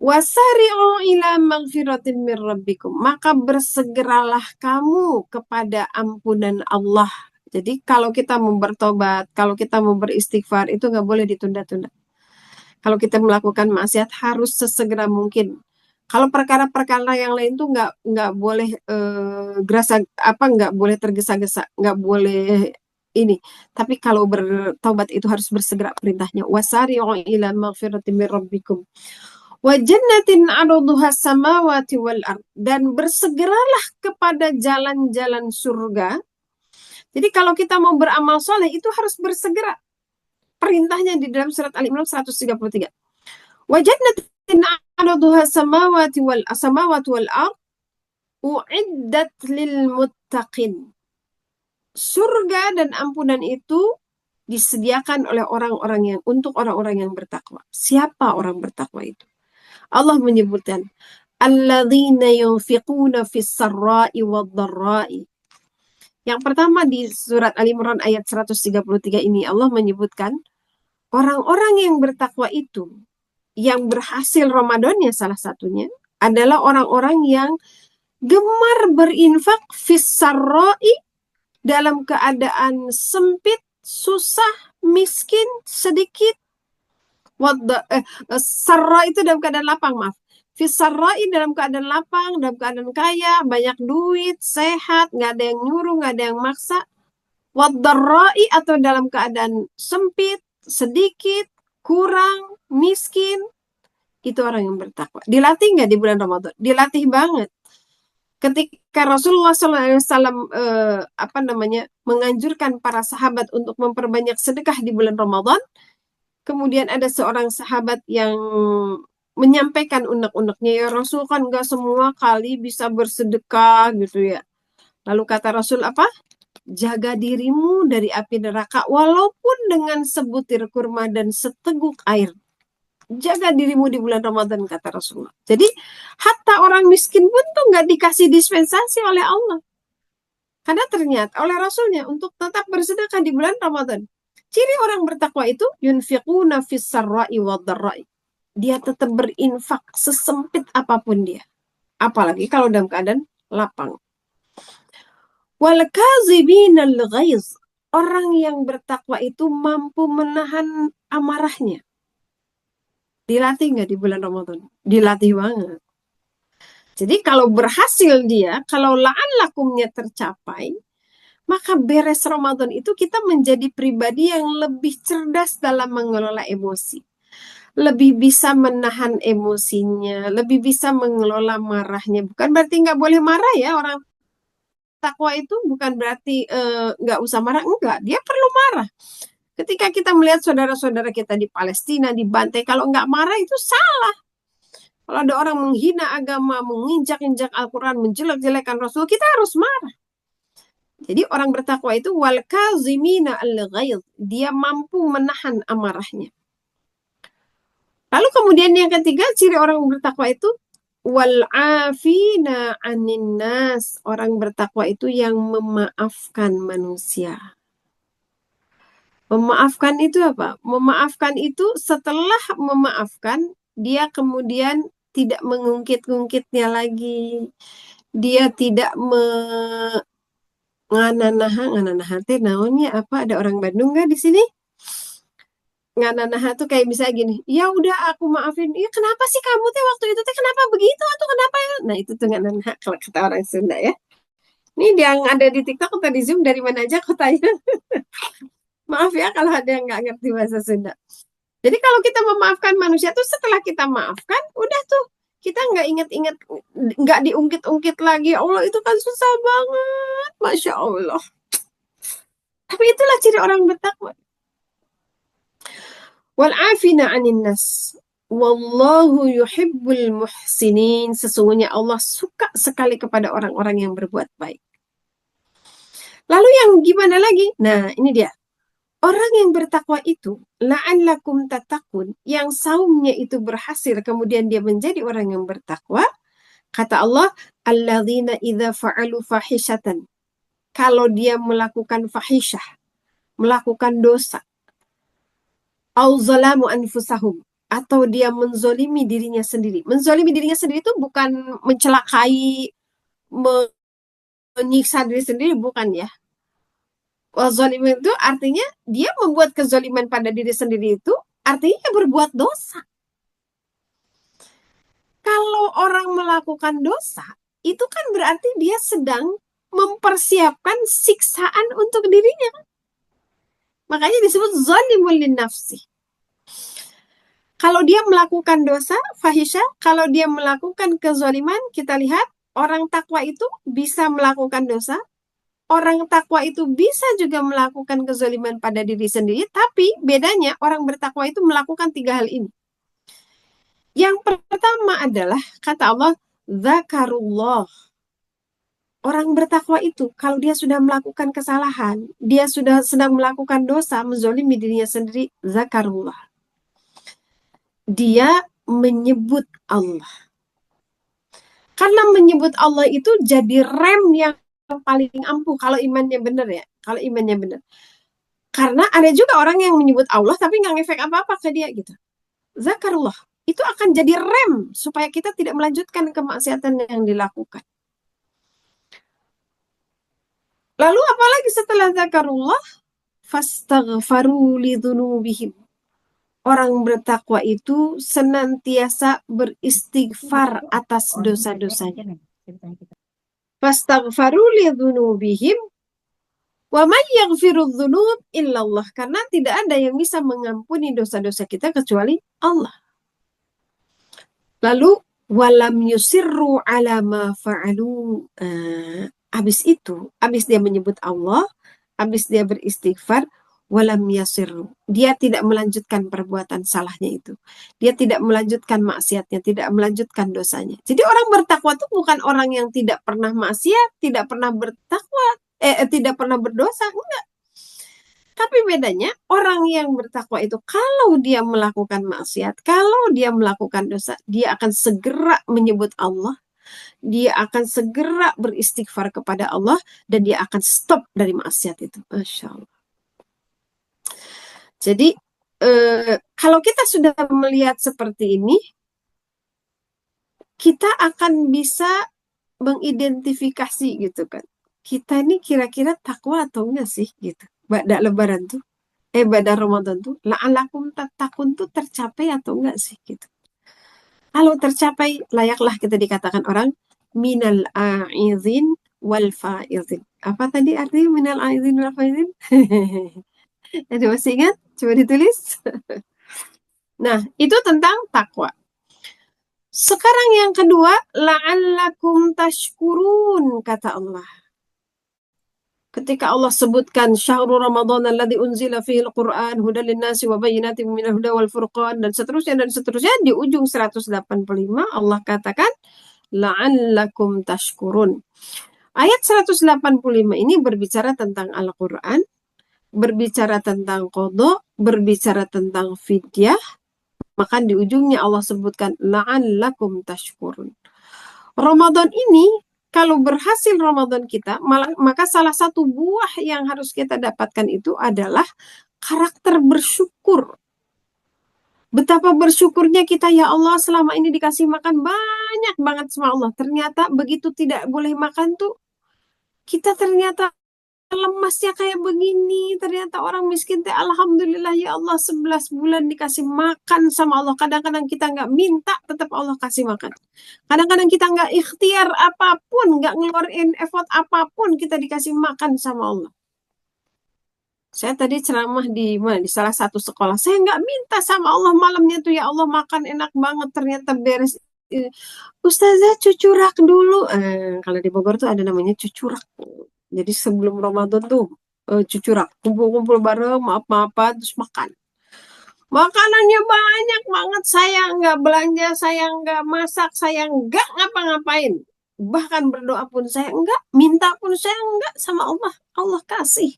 Wasari'u ila magfiratin min rabbikum. Maka bersegeralah kamu kepada ampunan Allah. Jadi kalau kita mau bertobat, kalau kita mau beristighfar, itu nggak boleh ditunda-tunda. Kalau kita melakukan maksiat harus sesegera mungkin. Kalau perkara-perkara yang lain tuh nggak boleh nggak boleh tergesa-gesa, nggak boleh ini. Tapi kalau bertobat itu harus bersegera perintahnya. Wasari'u ila magfiratin min rabbikum wa jannatin 'arduha samawati wal ard, dan bersegeralah kepada jalan-jalan surga. Jadi kalau kita mau beramal soleh itu harus bersegera. Perintahnya di dalam surat Al-Imran 133. Wa jannatin 'arduha samawati wal ard uiddat lil muttaqin. Surga dan ampunan itu disediakan oleh orang-orang yang untuk orang-orang yang bertakwa. Siapa orang bertakwa itu? Allah menyebutkan alladzina yunfiquna fis sarra'i wad-dharra'i. Yang pertama di surat Ali Imran ayat 133 ini Allah menyebutkan orang-orang yang bertakwa itu yang berhasil Ramadannya salah satunya adalah orang-orang yang gemar berinfak fis sarra'i, dalam keadaan sempit, susah, miskin, sedikit. Sarra itu dalam keadaan lapang, maaf. Fisarra'i dalam keadaan lapang, dalam keadaan kaya, banyak duit, sehat, nggak ada yang nyuruh, nggak ada yang maksa. Waddarra'i atau dalam keadaan sempit, sedikit, kurang, miskin. Itu orang yang bertakwa. Dilatih nggak di bulan Ramadan? Dilatih banget. Ketika Rasulullah SAW menganjurkan para sahabat untuk memperbanyak sedekah di bulan Ramadan, kemudian ada seorang sahabat yang menyampaikan unek-uneknya, ya Rasul kan nggak semua kali bisa bersedekah gitu ya. Lalu kata Rasul apa? Jaga dirimu dari api neraka walaupun dengan sebutir kurma dan seteguk air. Jaga dirimu di bulan Ramadan, kata Rasulullah. Jadi hatta orang miskin pun tuh nggak dikasih dispensasi oleh Allah. Karena ternyata oleh Rasulnya untuk tetap bersedekah di bulan Ramadan. Ciri orang bertakwa itu yunfiquna fis sarra'i wad-dharra'i. Dia tetap berinfak sesempit apapun dia. Apalagi kalau dalam keadaan lapang. Wal kazibinal ghaiz. Orang yang bertakwa itu mampu menahan amarahnya. Dilatih nggak di bulan Ramadan? Dilatih banget. Jadi kalau berhasil dia, kalau la'allakumnya tercapai, maka beres Ramadan itu kita menjadi pribadi yang lebih cerdas dalam mengelola emosi. Lebih bisa menahan emosinya, lebih bisa mengelola marahnya. Bukan berarti nggak boleh marah ya, orang takwa itu bukan berarti nggak usah marah. Enggak, dia perlu marah. Ketika kita melihat saudara-saudara kita di Palestina dibantai, kalau nggak marah itu salah. Kalau ada orang menghina agama, menginjak-injak Al-Quran, menjelek-jelekan Rasul, kita harus marah. Jadi orang bertakwa itu wal kazimina al-ghaiz, dia mampu menahan amarahnya. Lalu kemudian yang ketiga, ciri orang bertakwa itu wal afina anin nas, orang bertakwa itu yang memaafkan manusia. Memaafkan itu apa? Memaafkan itu setelah memaafkan, dia kemudian tidak mengungkit-ungkitnya lagi. Dia tidak ngananaha teh naonnya apa? Ada orang Bandung nggak di sini? Ngananaha tuh kayak bisa gini. Ya udah aku maafin. Ya kenapa sih kamu teh waktu itu teh kenapa begitu atau kenapa ya? Nah itu tuh ngananaha kalau kata orang Sunda ya. Ini yang ada di TikTok atau di Zoom dari mana aja kotanya? Maaf ya kalau ada yang nggak ngerti bahasa Sunda. Jadi kalau kita memaafkan manusia tuh setelah kita maafkan, udah tuh kita nggak inget-inget, nggak diungkit-ungkit lagi. Allah itu kan susah banget, masya Allah. Tapi itulah ciri orang bertakwa. Wal afina anin nas. Wallahu yuhibbul muhsinin. Sesungguhnya Allah suka sekali kepada orang-orang yang berbuat baik. Lalu yang gimana lagi? Nah, ini dia. Orang yang bertakwa itu, la'allakum tatakun, yang saumnya itu berhasil, kemudian dia menjadi orang yang bertakwa, kata Allah, alladzina idza fa'alu fahishatan. Kalau dia melakukan fahisyah, melakukan dosa, au zalamu anfusahum, atau dia menzolimi dirinya sendiri. Menzolimi dirinya sendiri itu bukan mencelakai, menyiksa diri sendiri, bukan ya. Zalim itu artinya dia membuat kezaliman pada diri sendiri itu artinya berbuat dosa. Kalau orang melakukan dosa, itu kan berarti dia sedang mempersiapkan siksaan untuk dirinya. Makanya disebut zalimul linnafsi. Kalau dia melakukan dosa, fahisha, kalau dia melakukan kezaliman, kita lihat orang takwa itu bisa melakukan dosa, orang takwa itu bisa juga melakukan kezaliman pada diri sendiri, tapi bedanya orang bertakwa itu melakukan tiga hal ini. Yang pertama adalah, kata Allah, zakarullah. Orang bertakwa itu, kalau dia sudah melakukan kesalahan, dia sudah sedang melakukan dosa, menzolimi dirinya sendiri, zakarullah. Dia menyebut Allah. Karena menyebut Allah itu jadi rem yang paling ampuh kalau imannya benar ya. Kalau imannya benar. Karena ada juga orang yang menyebut Allah tapi nggak ngefek apa-apa ke dia gitu. Zakarullah. Itu akan jadi rem supaya kita tidak melanjutkan kemaksiatan yang dilakukan. Lalu apalagi setelah zakarullah? Fastaghfaru lidzunubihim. Orang bertakwa itu senantiasa beristighfar atas dosa-dosanya. Fastaghfaru lidzunubihim wa may yaghfiru dzunub illallah, karena tidak ada yang bisa mengampuni dosa-dosa kita kecuali Allah. Lalu walam yusirru ala ma fa'alu. Habis dia menyebut Allah, habis dia beristighfar, walam yasirru. Dia tidak melanjutkan perbuatan salahnya itu. Dia tidak melanjutkan maksiatnya, tidak melanjutkan dosanya. Jadi orang bertakwa itu bukan orang yang tidak pernah maksiat, tidak pernah bertakwa, tidak pernah berdosa, enggak. Tapi bedanya orang yang bertakwa itu kalau dia melakukan maksiat, kalau dia melakukan dosa, dia akan segera menyebut Allah, dia akan segera beristighfar kepada Allah, dan dia akan stop dari maksiat itu. Masya Allah. Jadi kalau kita sudah melihat seperti ini, kita akan bisa mengidentifikasi gitu kan. Kita ini kira-kira takwa atau enggak sih gitu. Pada Lebaran tuh, pada Ramadan tuh, la'alakum tattaqun tuh tercapai atau enggak sih gitu. Kalau tercapai, layaklah kita dikatakan orang minal a'idhin wal faizin. Apa tadi artinya minal a'idhin wal faizin? Ada masih ingat? Coba ditulis. Nah, itu tentang takwa. Sekarang yang kedua, la'allakum tashkurun, kata Allah. Ketika Allah sebutkan syahrul Ramadan alladzi unzila fihi al-Qur'an hudan lin-nasi wa bayyinatin minal huda wal furqan dan seterusnya di ujung 185 Allah katakan la'allakum tashkurun. Ayat 185 ini berbicara tentang Al-Qur'an, berbicara tentang qada, berbicara tentang fidyah, maka di ujungnya Allah sebutkan la'allakum tashkurun. Ramadan ini kalau berhasil Ramadan kita, maka salah satu buah yang harus kita dapatkan itu adalah karakter bersyukur. Betapa bersyukurnya kita, ya Allah, selama ini dikasih makan banyak banget sama Allah. Ternyata begitu tidak boleh makan tuh, kita ternyata lemasnya kayak begini. Ternyata orang miskin teh, alhamdulillah ya Allah, 11 bulan dikasih makan sama Allah. Kadang-kadang kita nggak minta, tetap Allah kasih makan. Kadang-kadang kita nggak ikhtiar apapun, nggak ngeluarin effort apapun, kita dikasih makan sama Allah. Saya tadi ceramah di mana? Di salah satu sekolah. Saya nggak minta sama Allah malamnya tuh, ya Allah makan enak banget, ternyata beres. Ustazah cucurak dulu. Kalau di Bogor tuh ada namanya cucurak. Jadi sebelum Ramadan tuh cucurak, kumpul-kumpul bareng, maaf-maafan, terus makan. Makanannya banyak banget, saya nggak belanja, saya nggak masak, saya nggak ngapa-ngapain. Bahkan berdoa pun saya nggak, minta pun saya nggak sama Allah. Allah kasih.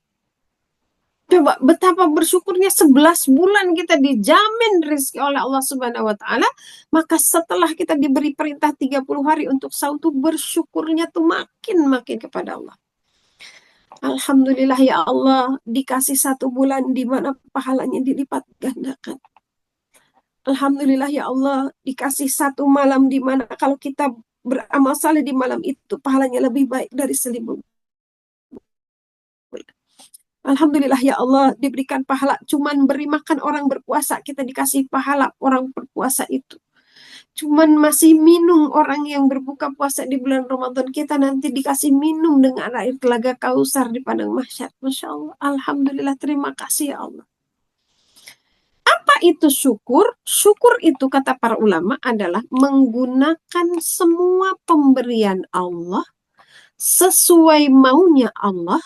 Coba betapa bersyukurnya 11 bulan kita dijamin rezeki oleh Allah Subhanahu wa taala, maka setelah kita diberi perintah 30 hari untuk sahur tuh bersyukurnya tuh makin kepada Allah. Alhamdulillah ya Allah, dikasih 1 bulan di mana pahalanya dilipat gandakan. Alhamdulillah ya Allah, dikasih 1 malam di mana kalau kita beramal saleh di malam itu, pahalanya lebih baik dari 1.000 bulan. Alhamdulillah ya Allah, diberikan pahala. Cuman beri makan orang berpuasa, kita dikasih pahala orang berpuasa itu. Cuman masih minum orang yang berbuka puasa di bulan Ramadan, kita nanti dikasih minum dengan air telaga Kausar di padang mahsyar. Masya Allah, Alhamdulillah, terima kasih ya Allah. Apa itu syukur? Syukur itu kata para ulama adalah menggunakan semua pemberian Allah sesuai maunya Allah,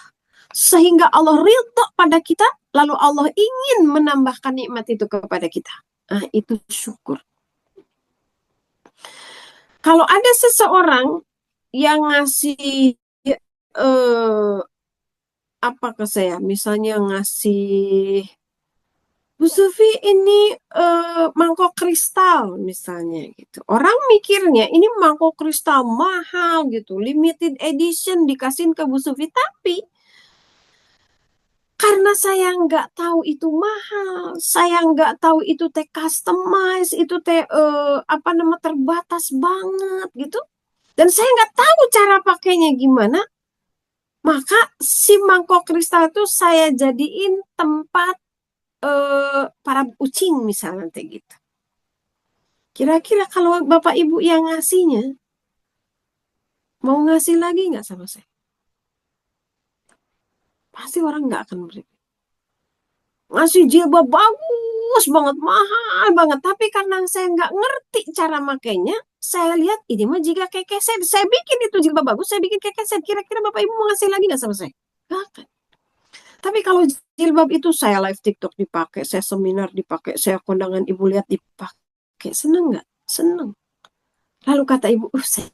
sehingga Allah ridho pada kita, lalu Allah ingin menambahkan nikmat itu kepada kita. Nah, itu syukur. Kalau ada seseorang yang ngasih apa ke saya, misalnya ngasih Bu Sufi ini mangkok kristal misalnya gitu. Orang mikirnya ini mangkok kristal mahal gitu, limited edition dikasihin ke Bu Sufi, tapi karena saya nggak tahu itu mahal, saya nggak tahu itu teh customize, itu teh apa nama terbatas banget gitu. Dan saya nggak tahu cara pakainya gimana, maka si mangkok kristal itu saya jadiin tempat para ucing misalnya kayak gitu. Kira-kira kalau Bapak Ibu yang ngasihnya, mau ngasih lagi nggak sama saya? Pasti orang nggak akan beri. Ngasih jilbab bagus banget, mahal banget. Tapi karena saya nggak ngerti cara makainya, saya lihat ini mah jika kayak keset. Saya bikin itu jilbab bagus, saya bikin kayak keset. Kira-kira Bapak Ibu mau ngasih lagi nggak sama saya? Nggak akan. Tapi kalau jilbab itu saya live TikTok dipakai, saya seminar dipakai, saya kondangan ibu lihat dipakai. Seneng nggak? Seneng. Lalu kata ibu, saya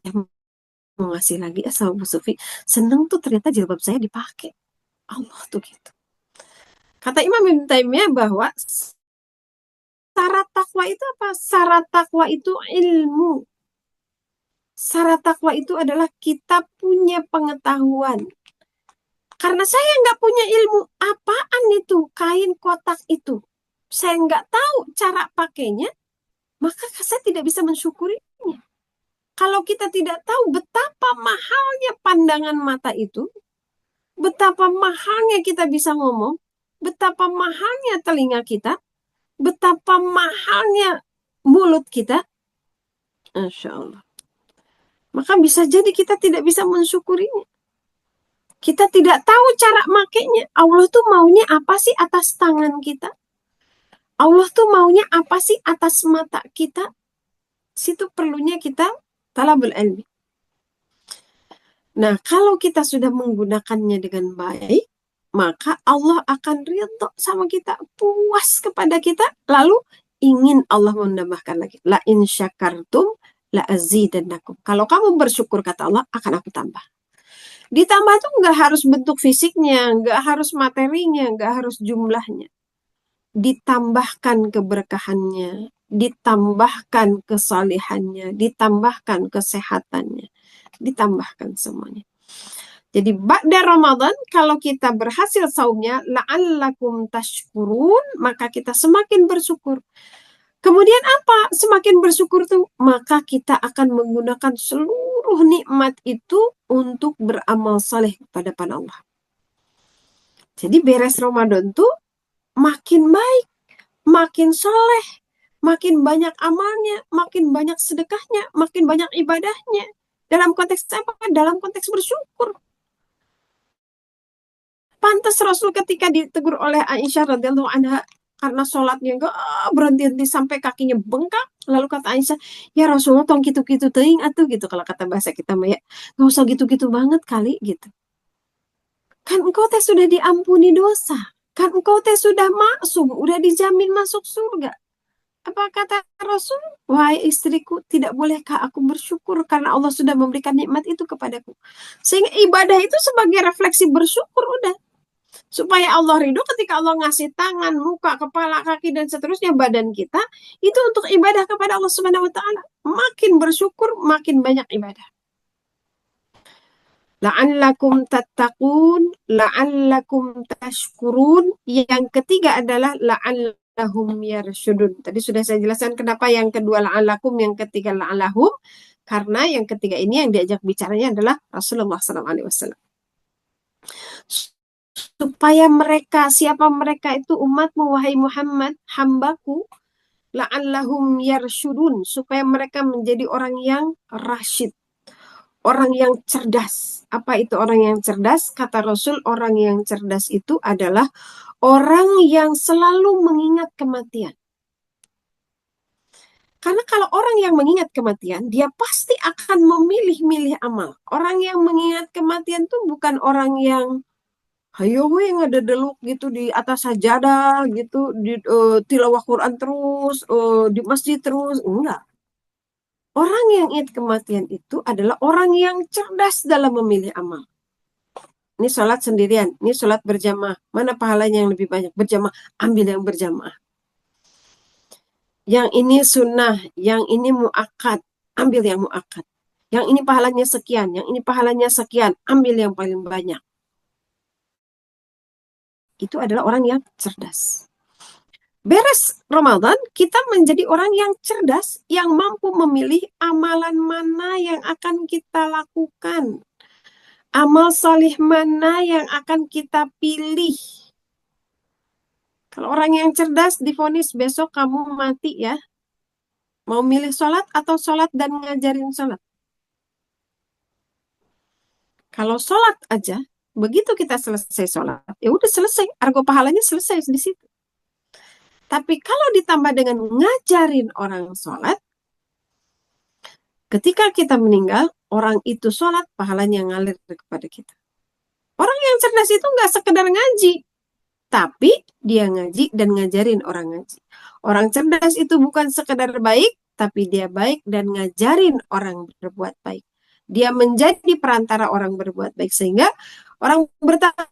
mau ngasih lagi sama Bu Sufi. Seneng tuh ternyata jilbab saya dipakai. Allah tuh gitu. Kata Imam Ibn Taimiyah bahwa syarat takwa itu apa? Syarat takwa itu ilmu. Syarat takwa itu adalah kita punya pengetahuan. Karena saya nggak punya ilmu, apaan itu kain kotak itu? saya nggak tahu cara pakainya, maka saya tidak bisa mensyukurinya. Kalau kita tidak tahu betapa mahalnya pandangan mata itu, betapa mahalnya kita bisa ngomong, betapa mahalnya telinga kita, betapa mahalnya mulut kita, Insya Allah. Maka bisa jadi kita tidak bisa mensyukurinya. Kita tidak tahu cara makainya. Allah tuh maunya apa sih atas tangan kita? Allah tuh maunya apa sih atas mata kita? Situ perlunya kita talabul ilmi. Nah, kalau kita sudah menggunakannya dengan baik, maka Allah akan ridho sama kita, puas kepada kita, lalu ingin Allah menambahkan lagi. La in syakartum la azidannakum. Kalau kamu bersyukur, kata Allah, akan aku tambah. Ditambah tuh nggak harus bentuk fisiknya, nggak harus materinya, nggak harus jumlahnya. Ditambahkan keberkahannya, ditambahkan kesalehannya, ditambahkan kesehatannya, ditambahkan semuanya. Jadi ba'da Ramadan, kalau kita berhasil saumnya, la'allakum tashkurun, maka kita semakin bersyukur. Kemudian apa? Semakin bersyukur tuh, maka kita akan menggunakan seluruh nikmat itu untuk beramal saleh kepada Allah. Jadi beres Ramadan tuh makin baik, makin soleh, makin banyak amalnya, makin banyak sedekahnya, makin banyak ibadahnya. Dalam konteks apa? Dalam konteks bersyukur. Pantas Rasul ketika ditegur oleh Aisyah radhiyallahu anha karena sholatnya enggak berhenti-henti sampai kakinya bengkak. Lalu kata Aisyah, ya Rasulullah tong gitu-gitu teuing atuh gitu. Kalau kata bahasa kita mah ya, nggak usah gitu-gitu banget kali gitu. Kan engkau teh sudah diampuni dosa. Kan engkau teh sudah maksum, udah dijamin masuk surga. Apa kata Rasul? Wahai istriku, tidak bolehkah aku bersyukur karena Allah sudah memberikan nikmat itu kepadaku. Sehingga ibadah itu sebagai refleksi bersyukur udah. Supaya Allah ridho ketika Allah ngasih tangan, muka, kepala, kaki, dan seterusnya badan kita, itu untuk ibadah kepada Allah Subhanahu wa Ta'ala. Makin bersyukur, makin banyak ibadah. La'allakum tattaqun, la'allakum tashkurun. Yang ketiga adalah la'allahum yarsyudun. Tadi sudah saya jelaskan kenapa yang kedua la'allakum, yang ketiga la'allahum. Karena yang ketiga ini yang diajak bicaranya adalah Rasulullah SAW. Supaya mereka, siapa mereka itu umatmu, wahai Muhammad, hambaku, la'allahum yarsyudun, supaya mereka menjadi orang yang rasyid, orang yang cerdas. Apa itu orang yang cerdas? Kata Rasul, orang yang cerdas itu adalah orang yang selalu mengingat kematian. Karena kalau orang yang mengingat kematian, dia pasti akan memilih-milih amal. Orang yang mengingat kematian itu bukan orang yang hayo we ada deluk gitu di atas sajadah gitu di tilawah Quran terus di masjid terus, enggak. Orang yang ingat kematian itu adalah orang yang cerdas dalam memilih amal. Ini sholat sendirian, ini sholat berjamaah. Mana pahalanya yang lebih banyak? Berjamaah, ambil yang berjamaah. Yang ini sunnah, yang ini muakkad, ambil yang muakkad. Yang ini pahalanya sekian, yang ini pahalanya sekian, ambil yang paling banyak. Itu adalah orang yang cerdas. Beres Ramadan, kita menjadi orang yang cerdas, yang mampu memilih amalan mana yang akan kita lakukan. Amal salih mana yang akan kita pilih. Kalau orang yang cerdas divonis besok kamu mati ya. Mau milih sholat atau sholat dan ngajarin sholat. Kalau sholat aja, begitu kita selesai sholat, ya udah selesai. Argo pahalanya selesai di situ. Tapi kalau ditambah dengan ngajarin orang sholat, ketika kita meninggal, orang itu sholat, pahalanya ngalir kepada kita. Orang yang cerdas itu nggak sekedar ngaji, tapi dia ngaji dan ngajarin orang ngaji. Orang cerdas itu bukan sekedar baik, tapi dia baik dan ngajarin orang berbuat baik. Dia menjadi perantara orang berbuat baik. Sehingga orang bertakwa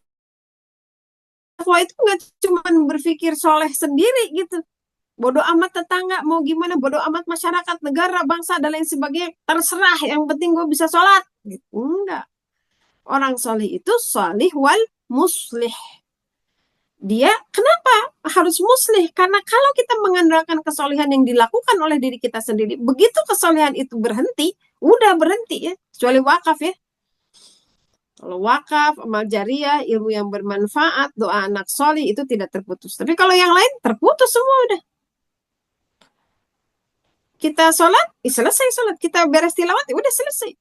itu nggak cuma berpikir soleh sendiri gitu. Bodoh amat tetangga, mau gimana, bodoh amat masyarakat, negara, bangsa, dan lain sebagainya. Terserah, yang penting gue bisa sholat. Gitu. Enggak. Orang soleh itu solih wal muslih. Dia kenapa harus muslih? Karena kalau kita mengandalkan kesolehan yang dilakukan oleh diri kita sendiri, begitu kesolehan itu berhenti, udah berhenti ya. Kecuali wakaf ya. Kalau wakaf, amal jariah, ilmu yang bermanfaat, doa anak soleh itu tidak terputus. Tapi kalau yang lain terputus semua udah. Kita sholat, selesai sholat. Kita beres tilawat, ya udah selesai.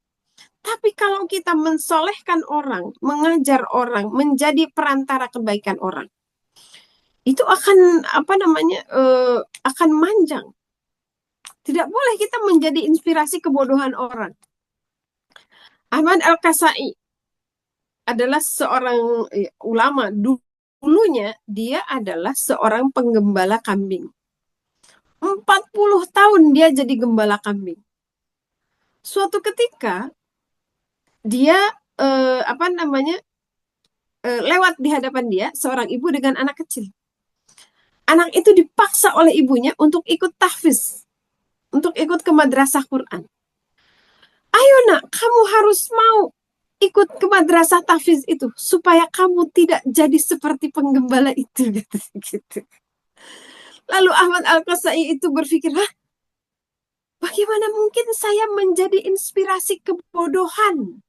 Tapi kalau kita mensolehkan orang, mengajar orang, menjadi perantara kebaikan orang, itu akan apa namanya akan manjang. Tidak boleh kita menjadi inspirasi kebodohan orang. Ahmad Al-Kasai adalah seorang ulama. Dulunya dia adalah seorang penggembala kambing. 40 tahun dia jadi gembala kambing. Suatu ketika dia apa namanya lewat di hadapan dia seorang ibu dengan anak kecil. Anak itu dipaksa oleh ibunya untuk ikut tahfiz, untuk ikut ke madrasah Quran. Ayo nak, kamu harus mau ikut ke madrasah tahfiz itu supaya kamu tidak jadi seperti penggembala itu gitu. Lalu Ahmad Al-Qasai itu berpikir, "Hah, bagaimana mungkin saya menjadi inspirasi kebodohan?"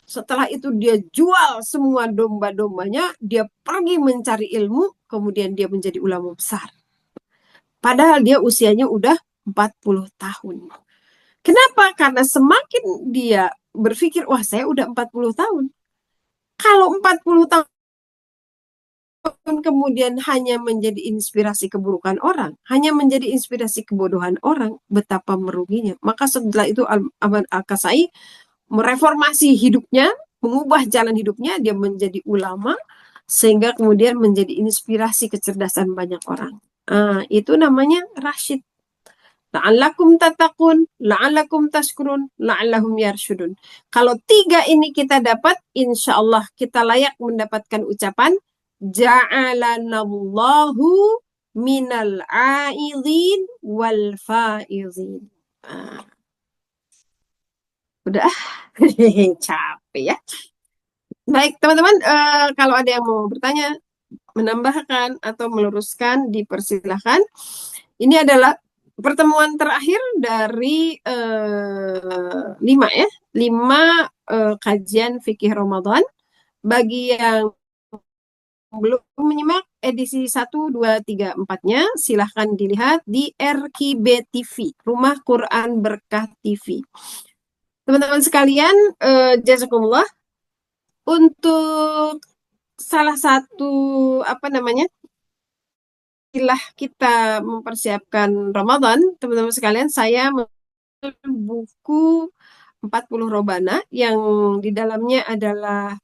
Setelah itu dia jual semua domba-dombanya, dia pergi mencari ilmu, kemudian dia menjadi ulama besar. Padahal dia usianya udah 40 tahun. Kenapa? Karena semakin dia berpikir, wah saya udah 40 tahun. Kalau 40 tahun kemudian hanya menjadi inspirasi keburukan orang, hanya menjadi inspirasi kebodohan orang, betapa meruginya. Maka setelah itu Ahmad Al-Kasai mereformasi hidupnya, mengubah jalan hidupnya, dia menjadi ulama, sehingga kemudian menjadi inspirasi kecerdasan banyak orang. Itu namanya Rashid. La'allakum tatakun, la'allakum tashkurun, la'allahum yarshudun. Kalau tiga ini kita dapat, insya Allah kita layak mendapatkan ucapan Ja'alanallahu minal a'idhin wal faizin. Ah, udah capek ya. Baik, teman-teman, kalau ada yang mau bertanya, menambahkan atau meluruskan, dipersilahkan. Ini adalah pertemuan terakhir dari 5 ya, 5 kajian fikih Ramadan. Bagi yang belum menyimak edisi 1, 2, 3, 4-nya, silahkan dilihat di RQB TV, Rumah Quran Berkah TV. Teman-teman sekalian, jazakumullah untuk salah satu apa namanya istilah kita mempersiapkan Ramadan, teman-teman sekalian, saya buku 40 Robana yang di dalamnya adalah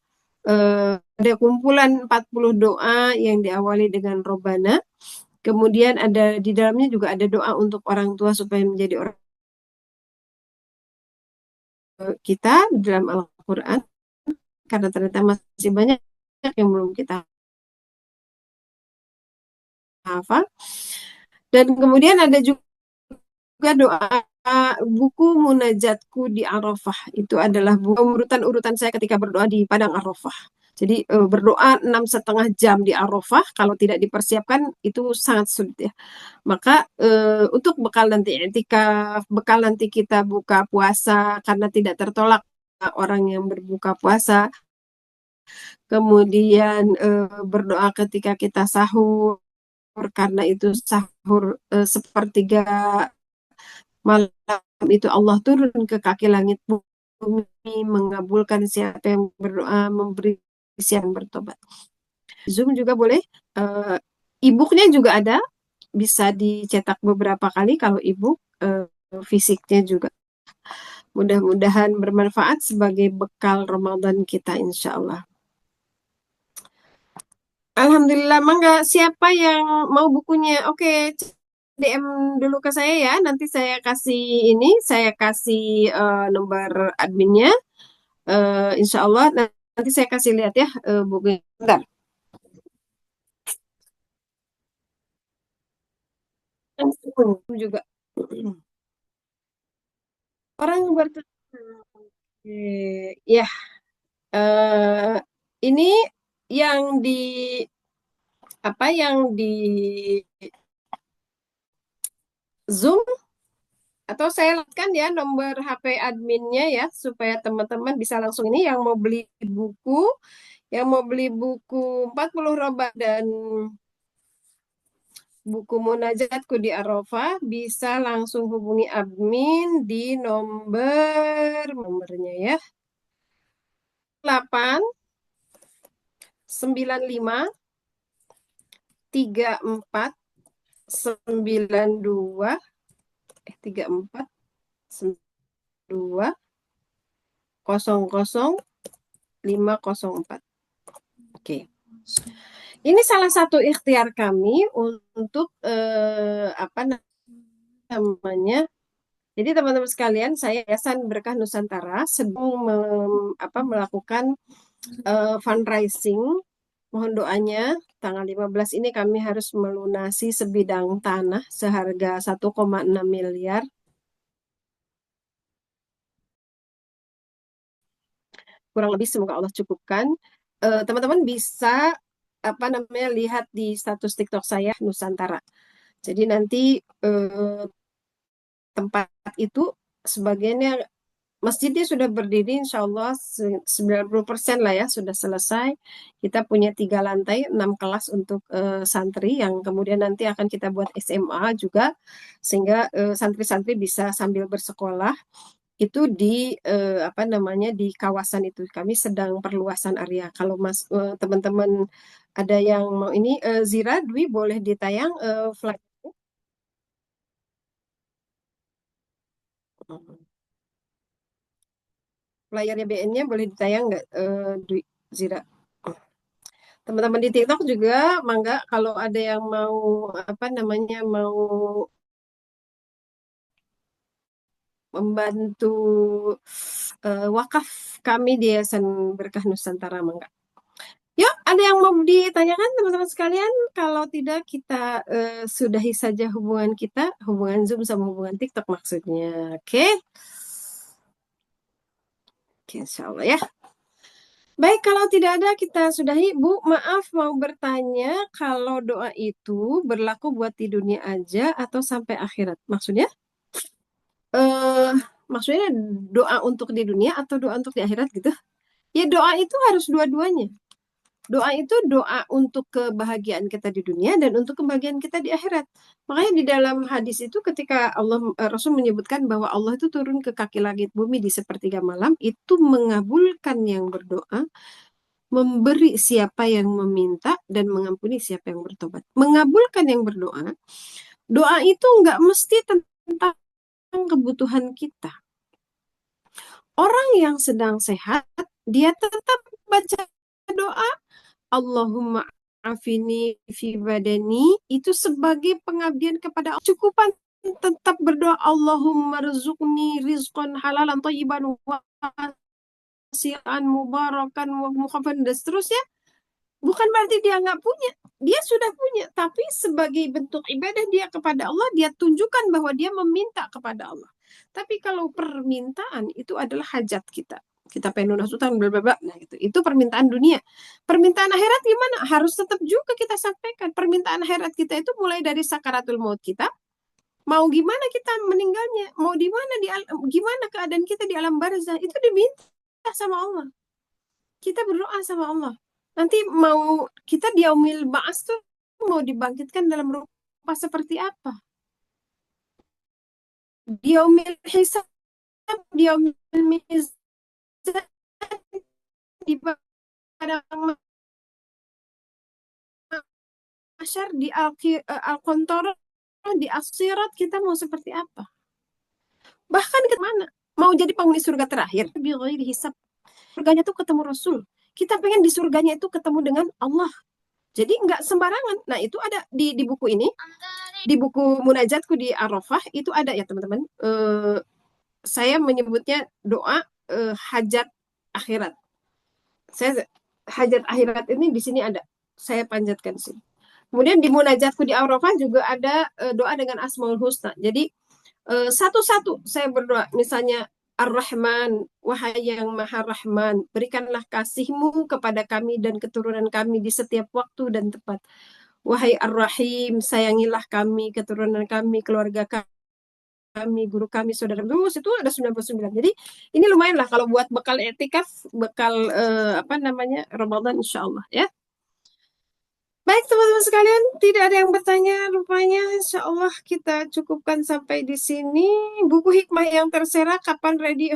ada kumpulan 40 doa yang diawali dengan Robana. Kemudian ada di dalamnya juga ada doa untuk orang tua supaya menjadi orang kita dalam Al-Quran, karena ternyata masih banyak yang belum kita hafal. Dan kemudian ada juga doa buku Munajatku di Arafah. Itu adalah buku urutan-urutan saya ketika berdoa di Padang Arafah. Jadi berdoa 6,5 jam di Arafah, kalau tidak dipersiapkan itu sangat sulit ya. Maka untuk bekal nanti etikaf, bekal nanti kita buka puasa karena tidak tertolak orang yang berbuka puasa, kemudian berdoa ketika kita sahur karena itu sahur sepertiga malam itu Allah turun ke kaki langit bumi mengabulkan siapa yang berdoa, memberi siapa yang bertobat. Zoom juga boleh. E-booknya juga ada, bisa dicetak beberapa kali kalau e-book. Fisiknya juga. Mudah-mudahan bermanfaat sebagai bekal Ramadan kita insya Allah. Alhamdulillah, Mangga. Siapa yang mau bukunya? Oke, DM dulu ke saya ya. Nanti saya kasih saya kasih nomor adminnya. Insya Allah nanti saya kasih lihat ya bukunya. Bentar. Juga orang bertanya. Ya, ini yang di apa yang di Zoom atau saya lihatkan ya nomor HP adminnya ya supaya teman-teman bisa langsung ini buku, yang mau beli buku 40 roba dan buku Munajatku di Arafah bisa langsung hubungi admin di nomornya ya 8 95 34 92 34 92 00 504. Oke. Ini salah satu ikhtiar kami untuk apa namanya. Jadi teman-teman sekalian, saya Yayasan Berkah Nusantara sedang melakukan fundraising. Mohon doanya, tanggal 15 ini kami harus melunasi sebidang tanah seharga 1,6 miliar. Kurang lebih semoga Allah cukupkan. Teman-teman bisa lihat di status TikTok saya Nusantara. Jadi nanti tempat itu sebagiannya masjidnya sudah berdiri, insya Allah 90% lah ya sudah selesai. Kita punya 3 lantai, 6 kelas untuk santri yang kemudian nanti akan kita buat SMA juga, sehingga santri-santri bisa sambil bersekolah. Itu di di kawasan itu. Kami sedang perluasan area. Kalau teman-teman ada yang mau ini, Zira, Dwi boleh ditayang flag. Layarnya BN-nya boleh ditayang nggak, Dwi, Zira? Teman-teman di TikTok juga, mangga kalau ada yang mau mau membantu wakaf kami di Yayasan Berkah Nusantara, mangga. Yuk, ada yang mau ditanyakan teman-teman sekalian? Kalau tidak, kita sudahi saja hubungan Zoom sama hubungan TikTok maksudnya. Oke? Oke, insya Allah ya. Baik, kalau tidak ada kita sudahi. Bu, maaf mau bertanya, kalau doa itu berlaku buat di dunia aja atau sampai akhirat? Eh, maksudnya doa untuk di dunia atau doa untuk di akhirat gitu? Ya doa itu harus dua-duanya. Doa itu doa untuk kebahagiaan kita di dunia dan untuk kebahagiaan kita di akhirat. Makanya di dalam hadis itu ketika Rasul menyebutkan bahwa Allah itu turun ke kaki langit bumi di sepertiga malam, itu mengabulkan yang berdoa, memberi siapa yang meminta, dan mengampuni siapa yang bertobat. Mengabulkan yang berdoa, doa itu nggak mesti tentang kebutuhan kita. Orang yang sedang sehat, dia tetap baca doa, Allahumma afini fi badani, itu sebagai pengabdian kepada Allah. Cukupan tetap berdoa, Allahumma rizukni rizqan halalan thayyiban wasi'an mubarakan wa mukhafan dan seterusnya. Bukan berarti dia nggak punya. Dia sudah punya. Tapi sebagai bentuk ibadah dia kepada Allah, dia tunjukkan bahwa dia meminta kepada Allah. Tapi kalau permintaan itu adalah hajat kita. Kita pengen lunas utang, bla bla bla. Nah, itu permintaan dunia. Permintaan akhirat gimana? Harus tetap juga kita sampaikan. Permintaan akhirat kita itu mulai dari sakaratul maut kita. Mau gimana kita meninggalnya? Mau di mana gimana keadaan kita di alam barzah? Itu diminta sama Allah. Kita berdoa sama Allah. Nanti mau kita di yaumil ba'ats tuh mau dibangkitkan dalam rupa seperti apa? Di yaumil hisab, di yaumil mizan, di padang mahsyar, di al-qantarah, di akhirat kita mau seperti apa? Bahkan ke mana? Mau jadi penghuni surga terakhir, bi ghairi hisab. Surganya tuh ketemu Rasul. Kita pengen di surganya itu ketemu dengan Allah. Jadi nggak sembarangan. Nah itu ada di buku ini, di buku Munajatku di Arafah itu ada ya teman-teman. Saya menyebutnya doa hajat akhirat. Saya hajat akhirat ini di sini ada. Saya panjatkan sih. Kemudian di Munajatku di Arafah juga ada doa dengan Asmaul Husna. Jadi satu-satu saya berdoa. Misalnya Ar-Rahman, wahai yang Maha Rahman, berikanlah kasih-Mu kepada kami dan keturunan kami di setiap waktu dan tempat. Wahai Ar-Rahim, sayangilah kami, keturunan kami, keluarga kami, guru kami, saudara kami. Itu ada 99. Jadi ini lumayan lah kalau buat bekal etikaf, bekal apa namanya, Ramadan insya Allah ya. Baik teman-teman sekalian, tidak ada yang bertanya rupanya. Insya Allah kita cukupkan sampai di sini. Buku hikmah yang terserak kapan ready?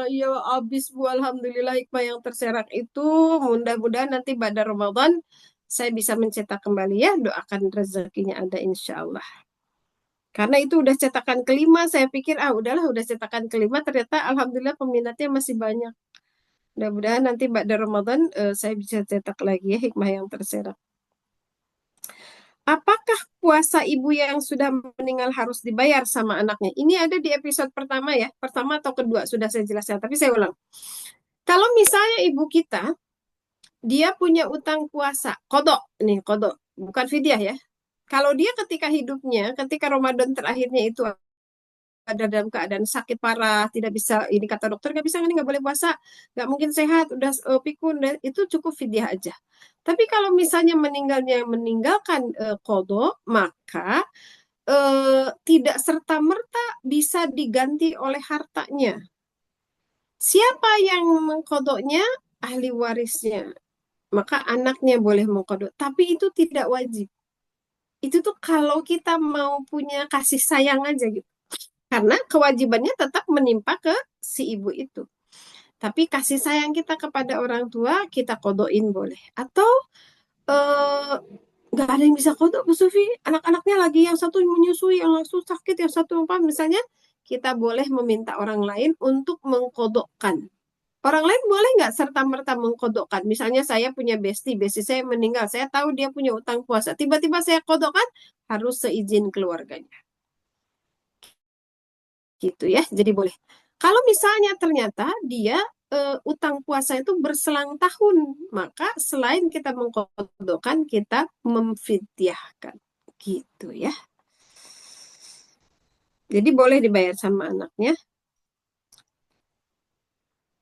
Ya habis Bu, Alhamdulillah hikmah yang terserak itu. Mudah-mudahan nanti pada Ramadan saya bisa mencetak kembali ya. Doakan rezekinya ada insya Allah. Karena itu udah cetakan kelima, saya pikir udahlah udah cetakan kelima. Ternyata Alhamdulillah peminatnya masih banyak. Mudah-mudahan nanti pada Ramadan saya bisa cetak lagi ya hikmah yang terserak. Apakah puasa ibu yang sudah meninggal harus dibayar sama anaknya? Ini ada di episode pertama ya, pertama atau kedua sudah saya jelaskan, tapi saya ulang. Kalau misalnya ibu kita, dia punya utang puasa, kodok, nih kodok, bukan fidyah ya. Kalau dia ketika hidupnya, ketika Ramadan terakhirnya itu ada dalam keadaan sakit parah, tidak bisa, ini kata dokter nggak bisa, ini nggak boleh puasa, nggak mungkin sehat, udah pikun, itu cukup fidyah aja. Tapi kalau misalnya meninggalkan kodok, maka tidak serta-merta bisa diganti oleh hartanya. Siapa yang mengkodoknya? Ahli warisnya. Maka anaknya boleh mengkodok. Tapi itu tidak wajib. Itu tuh kalau kita mau punya kasih sayang aja gitu. Karena kewajibannya tetap menimpa ke si ibu itu. Tapi kasih sayang kita kepada orang tua, kita kodokin boleh. Atau eh, nggak ada yang bisa kodok Bu Sufi, anak-anaknya lagi yang satu menyusui, yang satu sakit, yang satu apa misalnya, kita boleh meminta orang lain untuk mengkodokkan. Orang lain boleh nggak serta-merta mengkodokkan. Misalnya saya punya besti saya meninggal, saya tahu dia punya utang puasa, tiba-tiba saya kodokkan, harus seizin keluarganya gitu ya, jadi boleh. Kalau misalnya ternyata dia utang puasa itu berselang tahun, maka selain kita mengkodokkan, kita memfidyahkan gitu ya. Jadi boleh dibayar sama anaknya.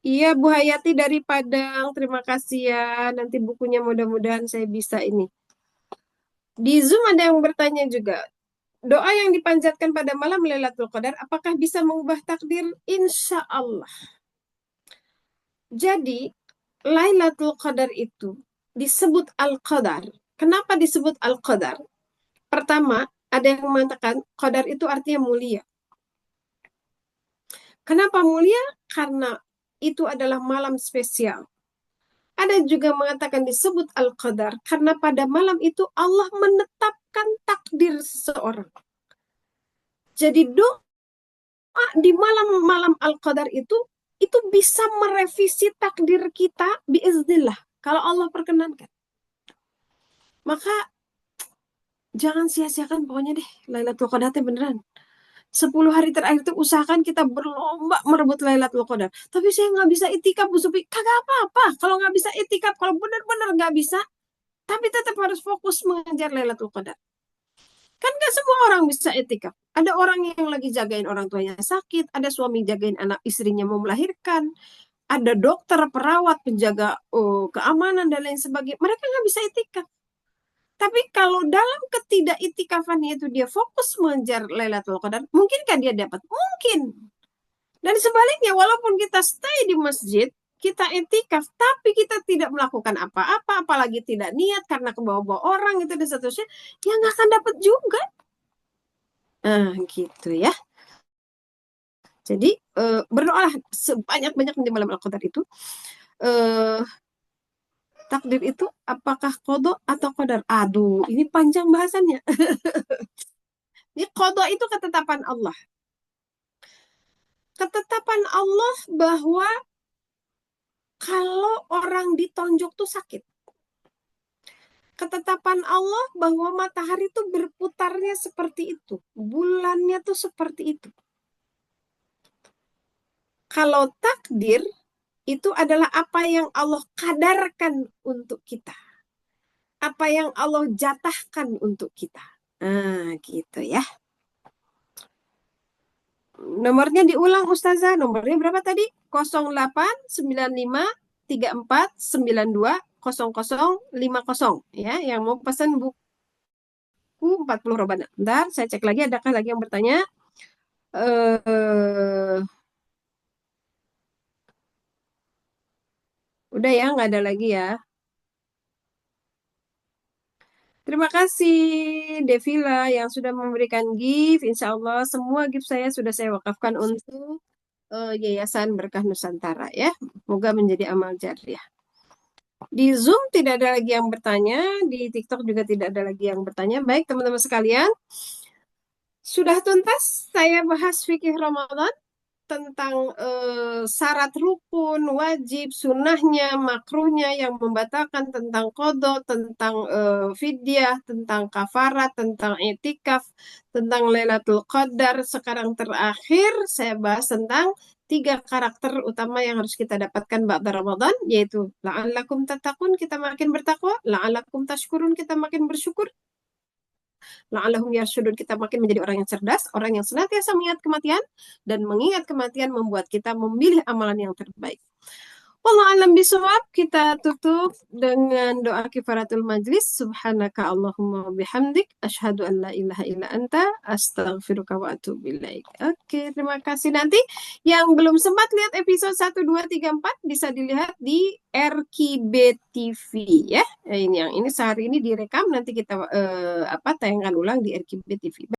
Iya Bu Hayati dari Padang, terima kasih ya. Nanti bukunya mudah-mudahan saya bisa ini. Di Zoom ada yang bertanya juga. Doa yang dipanjatkan pada malam Lailatul Qadar, apakah bisa mengubah takdir? Insya Allah. Jadi, Lailatul Qadar itu disebut Al-Qadar. Kenapa disebut Al-Qadar? Pertama, ada yang mengatakan Qadar itu artinya mulia. Kenapa mulia? Karena itu adalah malam spesial. Ada juga mengatakan disebut Al-Qadar karena pada malam itu Allah menetapkan takdir seseorang. Jadi doa di malam-malam Al-Qadar itu bisa merevisi takdir kita biiznillah kalau Allah perkenankan. Maka jangan sia-siakan pokoknya deh Lailatul Qadar beneran. 10 hari terakhir itu usahakan kita berlomba merebut Lailatul Qadar. Tapi saya nggak bisa itikaf Bu Supi. Kagak apa-apa. Kalau nggak bisa itikaf, kalau benar-benar nggak bisa, tapi tetap harus fokus mengejar Lailatul Qadar. Kan nggak semua orang bisa itikaf. Ada orang yang lagi jagain orang tuanya sakit, ada suami jagain anak istrinya mau melahirkan, ada dokter, perawat, penjaga keamanan dan lain sebagainya. Mereka nggak bisa itikaf. Tapi kalau dalam ketidaktikafannya itu dia fokus mengejar Lailatul Qadar, mungkinkah dia dapat? Mungkin. Dan sebaliknya, walaupun kita stay di masjid, kita etikaf, tapi kita tidak melakukan apa-apa, apalagi tidak niat karena kebawa-bawa orang itu dan seterusnya, ya nggak akan dapat juga. Gitu ya. Jadi berdoalah sebanyak-banyak di malam Al-Qadar itu. Takdir itu apakah kodok atau qadar? Aduh, ini panjang bahasannya. Ini kodok itu ketetapan Allah. Ketetapan Allah bahwa kalau orang ditonjok tuh sakit. Ketetapan Allah bahwa matahari itu berputarnya seperti itu. Bulannya tuh seperti itu. Kalau takdir itu adalah apa yang Allah kadarkan untuk kita. Apa yang Allah jatahkan untuk kita. Gitu ya. Nomornya diulang Ustazah. Nomornya berapa tadi? 089534920050 ya. Yang mau pesan buku aku 40 roban. Bentar, saya cek lagi adakah lagi yang bertanya. Eh, udah ya, nggak ada lagi ya. Terima kasih Devila yang sudah memberikan gift. Insya Allah semua gift saya sudah saya wakafkan untuk Yayasan Berkah Nusantara ya. Semoga menjadi amal jariah. Di Zoom tidak ada lagi yang bertanya, di TikTok juga tidak ada lagi yang bertanya. Baik teman-teman sekalian, sudah tuntas saya bahas fikih Ramadan tentang syarat rukun, wajib, sunnahnya, makruhnya yang membatalkan tentang kodok, tentang fidyah, tentang kafarat, tentang itikaf, tentang Lailatul Qadar. Sekarang terakhir saya bahas tentang tiga karakter utama yang harus kita dapatkan ba'da Ramadan, yaitu la'allakum tattaqun, kita makin bertakwa, la'allakum tashkurun, kita makin bersyukur, la'allahum yarsyudun, kita makin menjadi orang yang cerdas, orang yang senantiasa mengingat kematian, dan mengingat kematian membuat kita memilih amalan yang terbaik. Wallahu alam bisawab, kita tutup dengan doa kifaratul majlis. Subhanaka Allahumma bihamdik, asyhadu an la ilaha illa anta, astaghfiruka wa atubu ilaik. Oke, terima kasih. Nanti yang belum sempat lihat episode 1, 2, 3, 4 bisa dilihat di RKB TV ya. Ini yang ini sehari ini direkam, nanti kita tayangkan ulang di RKB TV.